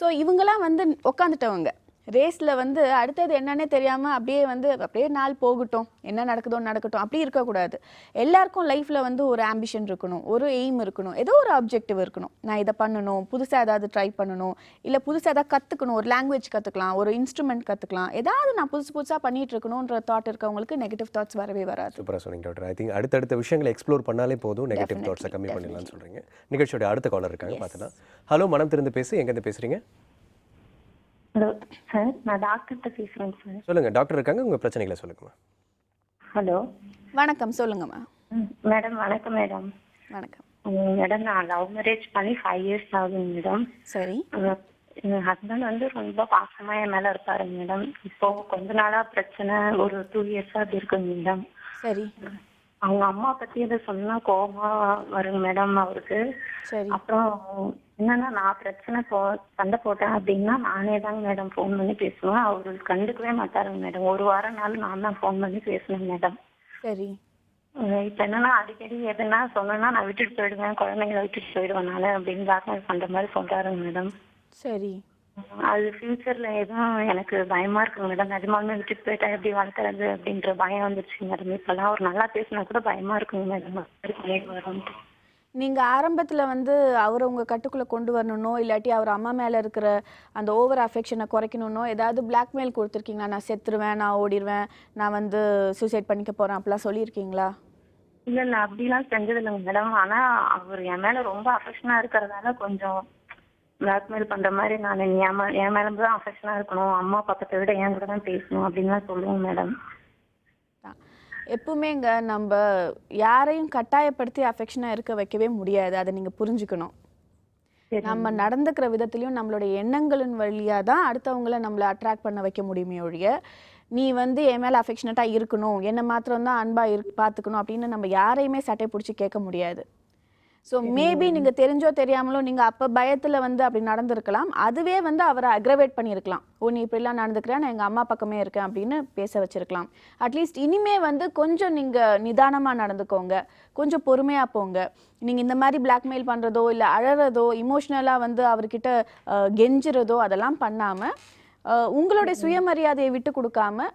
ஸோ இவங்கெல்லாம் வந்து உட்காந்துட்டவங்க ரேஸில் வந்து அடுத்தது என்னன்னே தெரியாமல் அப்படியே நாள் போகட்டும், என்ன நடக்குதோ நடக்கட்டும், அப்படி இருக்கக்கூடாது. எல்லாருக்கும் லைஃப்பில் வந்து ஒரு ஆம்பிஷன் இருக்கணும், ஒரு எய்ம் இருக்கணும், ஏதோ ஒரு ஆப்ஜெக்டிவ் இருக்கணும். நான் இதை பண்ணணும், புதுசாக ஏதாவது ட்ரை பண்ணணும், இல்லை புதுசாக ஏதாவது கற்றுக்கணும், ஒரு லாங்குவேஜ் கற்றுக்கலாம், ஒரு இன்ஸ்ட்ருமெண்ட் கற்றுக்கலாம், ஏதாவது நான் புதுசாக பண்ணிட்டு இருக்கணுன்ற தாட் இருக்கவங்களுக்கு நெகட்டிவ் தாட்ஸ் வரவே வராது. சூப்பராக சொன்னீங்க டாக்டர். ஐ திங்க் அடுத்தடுத்த விஷயங்களை எக்ஸ்ப்ளோர் பண்ணாலே போதும், நெகட்டிவ் தாட்ஸை கம்மி பண்ணிடலாம்னு சொல்கிறீங்க. நிகழ்ச்சியோட அடுத்த காலர் இருக்காங்க, பார்த்துலாம். ஹலோ, மனம் திறந்து பேசு, எங்கேருந்து பேசுகிறீங்க? ஹலோ சார், நான் டாக்டர்கிட்ட பேசுகிறேன் சார். சொல்லுங்கள், டாக்டர் இருக்காங்க, உங்கள் பிரச்சனைகளை சொல்லுங்கம்மா. ஹலோ, வணக்கம், சொல்லுங்கம்மா. மேடம் வணக்கம். மேடம் வணக்கம். மேடம், நான் லவ் மேரேஜ் பண்ணி 5 years ஆகுதுங்க மேடம். சரி. என் ஹஸ்பண்ட் வந்து ரொம்ப பாசமாக என் மேலே இருப்பாருங்க மேடம். இப்போ கொஞ்ச நாளாக பிரச்சனை, ஒரு 2 years அப்படி இருக்குங்க மேடம். சரி. அவங்க அம்மா பற்றி எதை சொன்னா கோபமா வருங்க மேடம் அவருக்கு. சரி. அப்புறம் என்னன்னா, நான் சண்டை போட்டேன் அப்படின்னா நானே தாங்க மேடம் ஃபோன் பண்ணி பேசுவேன். அவரு கண்டுக்கவே மாட்டாருங்க மேடம். ஒரு வாரம் நாள் நான் தான் ஃபோன் பண்ணி பேசுனேன் மேடம். சரி. இப்ப என்னன்னா, அடிக்கடி எதுனா சொன்னா நான் விட்டுட்டு போயிடுவேன், குழந்தைங்களை விட்டுட்டு போயிடுவேன் நானு அப்படின்னு பிளாக்மெயில் பண்ற மாதிரி சொல்றாருங்க மேடம். சரி. அது ஃபியூச்சர்ல எதுவும் எனக்கு பயமா இருக்குங்க மேடம். நிஜமாலுமே விட்டுட்டு போயிட்டா எப்படி வளர்த்துறது அப்படின்ற பயம் வந்துருச்சு மேடம். இப்பெல்லாம் அவர் நல்லா பேசினா கூட பயமா இருக்குங்க மேடம். வரும். நீங்கள் ஆரம்பத்தில் வந்து அவரை உங்கள் கட்டுக்குள்ளே கொண்டு வரணுன்னோ இல்லாட்டி அவர் அம்மா மேலே இருக்கிற அந்த ஓவர் அஃபெக்ஷனை குறைக்கணுன்னோ ஏதாவது பிளாக்மெயில் கொடுத்துருக்கீங்களா? நான் செத்துருவேன், நான் ஓடிடுவேன், நான் வந்து சூசைட் பண்ணிக்க போகிறேன், அப்படிலாம் சொல்லியிருக்கீங்களா? இல்ல அப்படிலாம் செஞ்சது இல்லைங்க மேடம். ஆனா அவர் என் மேல ரொம்ப அஃபெக்ஷனா இருக்கிறதால கொஞ்சம் பிளாக்மெயில் பண்ற மாதிரி, நான் என் மேல தான் அஃபெக்ஷனா இருக்கணும், அம்மா பக்கத்தை விட என் கூட தான் பேசணும் அப்படின்லாம் சொல்லுவோம் மேடம். எப்பவுமேங்க நம்ம யாரையும் கட்டாயப்படுத்தி அஃபெக்ஷனாக இருக்க வைக்கவே முடியாது. அதை நீங்கள் புரிஞ்சுக்கணும். நம்ம நடந்துக்கிற விதத்துலையும் நம்மளுடைய எண்ணங்களின் வழியாக தான் அடுத்தவங்களை நம்மளை அட்ராக்ட் பண்ண வைக்க முடியுமே ஒழிய, நீ வந்து என் மேலே அஃபெக்ஷனேட்டாக இருக்கணும், என்னை மாத்திரம் தான் அன்பாக பார்த்துக்கணும் அப்படின்னு நம்ம யாரையுமே சட்டை பிடிச்சி கேட்க முடியாது. ஸோ மேபி நீங்கள் தெரிஞ்சோ தெரியாமலோ நீங்கள் அப்போ பயத்தில் வந்து அப்படி நடந்திருக்கலாம். அதுவே வந்து அவரை அக்ரவேட் பண்ணியிருக்கலாம். ஓ, நீ இப்படிலாம் நடந்துக்கிறேன், நான் எங்கள் அம்மா பக்கமே இருக்கேன் அப்படின்னு பேச வச்சிருக்கலாம். அட்லீஸ்ட் இனிமே வந்து கொஞ்சம் நீங்கள் நிதானமாக நடந்துக்கோங்க, கொஞ்சம் பொறுமையாக போங்க. நீங்கள் இந்த மாதிரி பிளாக்மெயில் பண்ணுறதோ இல்லை அழறதோ இமோஷ்னலாக வந்து அவர்கிட்ட கெஞ்சுறதோ அதெல்லாம் பண்ணாமல் உங்களுடைய சுயமரியாதையை விட்டு கொடுக்காம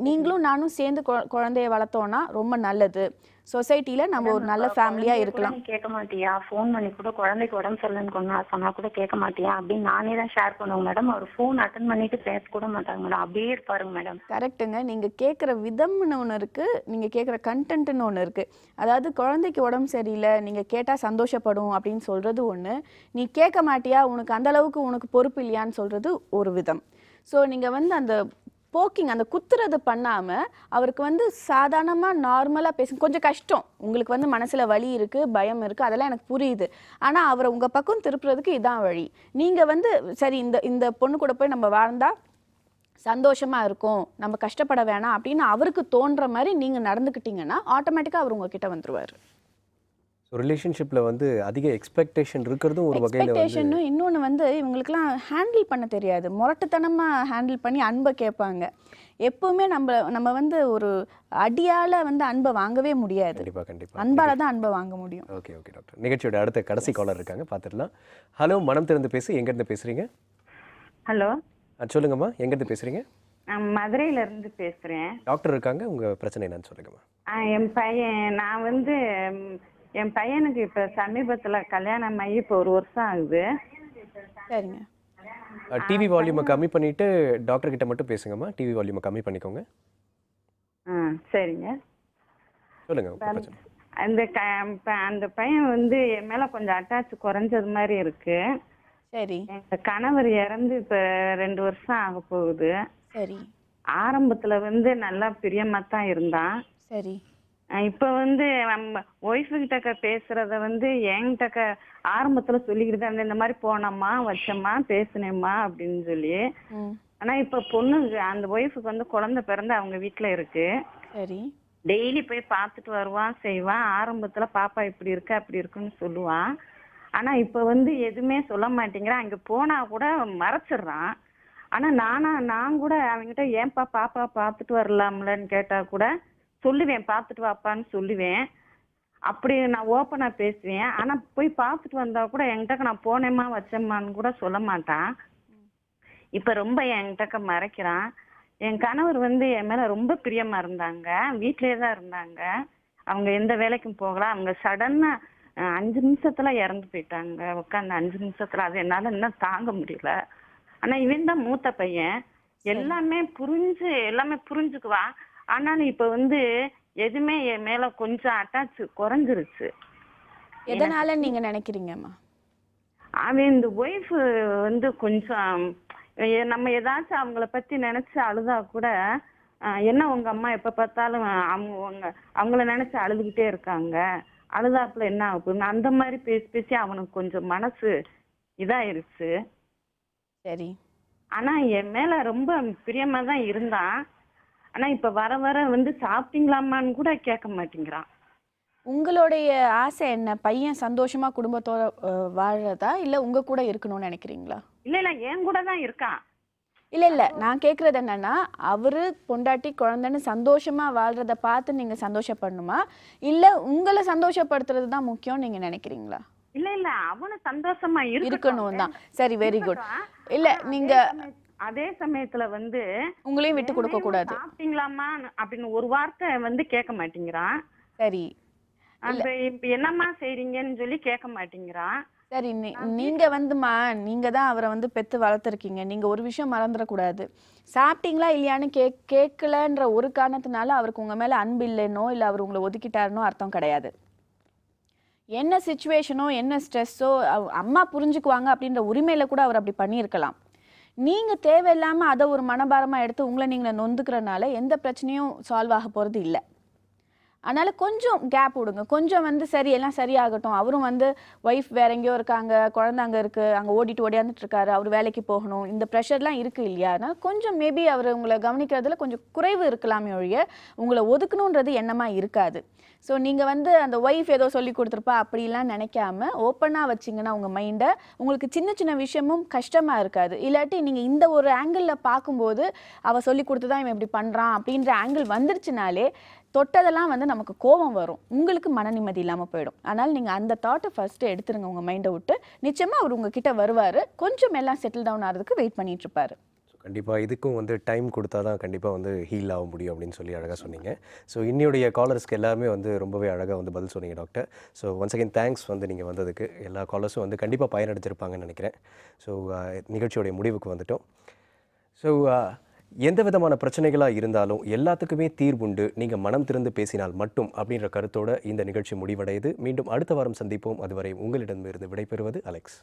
நீங்களும் நானும் சேர்ந்து குழந்தைய வளர்த்தோன்னா ரொம்ப நல்லது. சொசைட்டியில் நம்ம ஒரு நல்ல ஃபேமிலியாக இருக்கலாம். கேட்க மாட்டியா? ஃபோன் பண்ணி கூட குழந்தைக்கு உடம்பு சரியில்லைன்னு சொன்னா கூட கேட்க மாட்டியா அப்படின்னு நானே தான் ஷேர் பண்ணுவோம் மேடம். அவர் ஃபோன் அட்டன் பண்ணிட்டு பேச கூட மாட்டாங்க மேடம், அப்படியே இருப்பாருங்க மேடம். கரெக்டுங்க. நீங்கள் கேட்குற விதம்னு ஒன்று இருக்குது, நீங்கள் கேட்குற கண்டென்ட்னு ஒன்று இருக்குது. அதாவது குழந்தைக்கு உடம்பு சரியில்லை, நீங்கள் கேட்டால் சந்தோஷப்படும் அப்படின்னு சொல்கிறது ஒன்று, நீ கேட்க மாட்டியா, உனக்கு அந்தளவுக்கு உனக்கு பொறுப்பு இல்லையான்னு சொல்கிறது ஒரு விதம். ஸோ நீங்கள் வந்து அந்த போக்கிங், அந்த குத்துறது பண்ணாமல் அவருக்கு வந்து சாதாரணமாக நார்மலாக பேச கொஞ்சம் கஷ்டம். உங்களுக்கு வந்து மனசில் வலி இருக்குது, பயம் இருக்குது, அதெல்லாம் எனக்கு புரியுது. ஆனால் அவரை உங்கள் பக்கம் திருப்புறதுக்கு இதான் வழி. நீங்கள் வந்து சரி இந்த பொண்ணு கூட போய் நம்ம வாழ்ந்தா சந்தோஷமாக இருக்கும், நம்ம கஷ்டப்பட வேணாம் அப்படின்னு அவருக்கு தோன்ற மாதிரி நீங்கள் நடந்துக்கிட்டீங்கன்னா ஆட்டோமேட்டிக்காக அவர் உங்ககிட்ட வந்துடுவார். ஸோ ரிலேஷன்ஷிப்பில் வந்து அதிக எக்ஸ்பெக்டேஷன் இருக்கிறதும் ஒரு வகையில் எக்ஸ்பெக்டேஷனும் இன்னொன்று வந்து இவங்களுக்குலாம் ஹேண்டில் பண்ண தெரியாது. முரட்டுத்தனமாக ஹேண்டில் பண்ணி அன்பை கேட்பாங்க. எப்பவுமே நம்ம வந்து ஒரு அடியால் வந்து அன்பை வாங்கவே முடியாது. கண்டிப்பாக அன்பால் தான் அன்பை வாங்க முடியும். Okay doctor. நிகழ்ச்சியோட அடுத்த கடைசி காலர் இருக்காங்க, பார்த்துடலாம். ஹலோ, மனம் திறந்து பேசு, எங்கேருந்து பேசுகிறீங்க? ஹலோ, சொல்லுங்கம்மா, எங்கேருந்து பேசுகிறீங்க? நான் மதுரையில இருந்து பேசுறேன். டாக்டர் இருக்காங்க, உங்கள் பிரச்சனை என்னன்னு சொல்லுங்கம்மா. என் பையனுக்கு இப்போ சமீபத்தில் கல்யாணம் ஆகி இப்போ 1 வருஷம் ஆகுது. சரிங்க. டிவி வால்யூமை கம்மி பண்ணிவிட்டு டாக்டர் கிட்ட மட்டும் பேசுங்கம்மா. டிவி வால்யூமை கம்மி பண்ணிக்கோங்க. சரிங்க, சொல்லுங்க. அந்த பையன் வந்து என் மேலே கொஞ்சம் அட்டாச் குறைஞ்சது மாதிரி இருக்கு. சரி. எங்கள் கணவர் இறந்து இப்போ 2 வருஷம் ஆக போகுது. சரி. ஆரம்பத்தில் வந்து நல்லா பிரியமாக தான் இருந்தான். சரி. இப்போ வந்து நம்ம ஒய்ஃபுக்கிட்ட பேசுறத வந்து என்கிட்ட ஆரம்பத்துல சொல்லிக்கிட்டு தான் இந்த மாதிரி போனோம்மா, வச்சம்மா, பேசினேம்மா அப்படின்னு சொல்லி. ஆனா இப்ப பொண்ணுக்கு அந்த ஒய்ஃபுக்கு வந்து குழந்தை பிறந்து அவங்க வீட்டுல இருக்கு. சரி. டெய்லி போய் பார்த்துட்டு வருவான், செய்வான். ஆரம்பத்துல பாப்பா இப்படி இருக்கு அப்படி இருக்குன்னு சொல்லுவான். ஆனா இப்ப வந்து எதுவுமே சொல்ல மாட்டேங்கிறான். அங்க போனா கூட மறைச்சிடுறான். ஆனா நான் கூட அவங்ககிட்ட ஏன்பா பாப்பா பார்த்துட்டு வரலாம்லன்னு கேட்டா கூட சொல்லுவேன், பார்த்துட்டு வாப்பான்னு சொல்லுவேன். அப்படி நான் ஓப்பனா பேசுவேன். ஆனா போய் பார்த்துட்டு வந்தா கூட என்கிட்ட நான் போனேம்மா வச்சேம்மான்னு கூட சொல்ல மாட்டான். இப்ப ரொம்ப என்கிட்ட மறைக்கிறான். என் கணவர் என் மேல ரொம்ப பிரியமா இருந்தாங்க. வீட்லயே தான் இருந்தாங்க. அவங்க எந்த வேலைக்கும் போகல. அவங்க சடன்னா 5 நிமிஷத்துல இறந்து போயிட்டாங்க. உட்காந்து 5 நிமிஷத்துல. அது என்னால இன்னும் தாங்க முடியல. ஆனா இவன் தான் மூத்த பையன். எல்லாமே புரிஞ்சுக்குவான். ஆனாலும் இப்ப எதுவுமே என் மேல கொஞ்சம் அட்டாச் குறைஞ்சிருச்சு. எதனால நீங்க நினைக்கிறீங்கம்மா? அவன் இந்த ஒய்ஃப் கொஞ்சம் நம்ம ஏதாச்சும் அவங்கள பத்தி நினைச்சு அழுதா கூட என்ன உங்க அம்மா எப்ப பார்த்தாலும் அவங்கள நினைச்சு அழுதுகிட்டே இருக்காங்க, அழுதாப்புல என்ன ஆகுன்னு அந்த மாதிரி பேசி பேசி அவனுக்கு கொஞ்சம் மனசு இதாயிருச்சு. சரி. ஆனா என் மேல ரொம்ப பிரியமா தான் இருந்தான். ஆனா இப்ப வர வர சாப்பிட்டீங்களாமான்னு கூட கேட்க மாட்டேங்கிறான். உங்களுடைய ஆசை என்ன? பையன் சந்தோஷமா குடும்பத்தோட வாழறதா இல்ல உங்க கூட இருக்கணும்னு நினைக்கிறீங்களா? இல்ல என் கூட தான் இருக்கான். இல்ல நான் கேக்குறது என்னன்னா, அவரு பொண்டாட்டி குழந்தைன்னு சந்தோஷமா வாழ்றத பார்த்து நீங்க சந்தோஷப்படணுமா இல்ல உங்களை சந்தோஷப்படுத்துறது தான் முக்கியம் நீங்க நினைக்கிறீங்களா? இல்ல அவனு சந்தோஷமா இருக்கணும் தான். சரி, வெரி குட். இல்ல நீங்க அதே சமயத்துல உங்களையும் விட்டு கொடுக்க கூடாது. சாப்பிட்டீங்களாமா அப்படின்னு ஒரு வார்த்தை கேட்க மாட்டேங்கிறான். சரி. இப்ப என்னம்மா செய்றீங்கன்னு சொல்லி கேட்க மாட்டேங்கிறான். சரி, நீங்க நீங்க தான் அவரை பெத்து வளர்த்துருக்கீங்க. நீங்க ஒரு விஷயம் மறந்துடக்கூடாது. சாப்பிட்டீங்களா இல்லையான்னு கேட்கலன்ற ஒரு காரணத்தினால அவருக்கு உங்க மேல அன்பு இல்லைன்னோ இல்ல அவர் உங்களை ஒதுக்கிட்டாருனோ அர்த்தம் கிடையாது. என்ன சிச்சுவேஷனோ என்ன ஸ்ட்ரெஸ்ஸோ அம்மா புரிஞ்சுக்குவாங்க அப்படின்ற உரிமையில கூட அவர் அப்படி பண்ணியிருக்கலாம். நீங்க தேவையில்லாம அதை ஒரு மனபாரமா எடுத்து உங்களை நீங்கள நொந்துக்கிறனால எந்த பிரச்சனையும் சால்வ் ஆக போறது இல்லை. அதனால கொஞ்சம் கேப் விடுங்க. கொஞ்சம் சரி எல்லாம் சரியாகட்டும். அவரும் ஒய்ஃப் வேற எங்கேயோ இருக்காங்க, குழந்தை அங்கே இருக்கு, அங்கே ஓடிட்டு ஓடியாந்துட்டு இருக்காரு, அவர் வேலைக்கு போகணும், இந்த ப்ரெஷர்லாம் இருக்கு இல்லையா? அதனால கொஞ்சம் மேபி அவர் உங்களை கவனிக்கிறதுல கொஞ்சம் குறைவு இருக்கலாமே ஒழிய உங்களை ஒதுக்கணுன்றது எண்ணமா இருக்காது. ஸோ நீங்கள் அந்த ஒய்ஃப் ஏதோ சொல்லி கொடுத்துருப்பா அப்படிலாம் நினைக்காம ஓப்பனாக வச்சிங்கன்னா உங்கள் மைண்டை, உங்களுக்கு சின்ன சின்ன விஷயமும் கஷ்டமாக இருக்காது. இல்லாட்டி நீங்கள் இந்த ஒரு ஆங்கிளில் பார்க்கும்போது அவள் சொல்லி கொடுத்து தான் இவன் இப்படி பண்ணுறான் அப்படின்ற ஆங்கிள் வந்துருச்சுனாலே தொட்டதெல்லாம் நமக்கு கோபம் வரும், உங்களுக்கு மன நிம்மதி இல்லாமல் போயிடும். அதனால் நீங்கள் அந்த தாட்டை ஃபஸ்ட்டு எடுத்துருங்க உங்கள் மைண்டை விட்டு. நிச்சயமாக அவர் உங்ககிட்ட வருவார். கொஞ்சம் எல்லாம் செட்டில் டவுன் ஆகிறதுக்கு வெயிட் பண்ணிட்டு இருப்பாரு. கண்டிப்பாக இதுக்கும் டைம் கொடுத்தா தான் கண்டிப்பாக ஹீல் ஆக முடியும் அப்படின்னு சொல்லி அழகாக சொன்னீங்க. ஸோ இன்னையுடைய காலர்ஸ்க்கு எல்லாருமே ரொம்ப அழகாக பதில் சொன்னீங்க doctor. So once again thanks நீங்கள் வந்ததுக்கு. எல்லா காலர்ஸும் கண்டிப்பாக பயனடைஞ்சிருப்பாங்கன்னு நினைக்கிறேன். ஸோ நிகழ்ச்சியோடைய முடிவுக்கு வந்துட்டோம். ஸோ எந்த விதமான பிரச்சனைகளாக இருந்தாலும் எல்லாத்துக்குமே தீர்வுண்டு, நீங்கள் மனம் திறந்து பேசினால் மட்டும் அப்படின்ற கருத்தோட இந்த நிகழ்ச்சி முடிவடையுது. மீண்டும் அடுத்த வாரம் சந்திப்போம். அதுவரை உங்களிடமிருந்து விடைபெறுவது அலெக்ஸ்.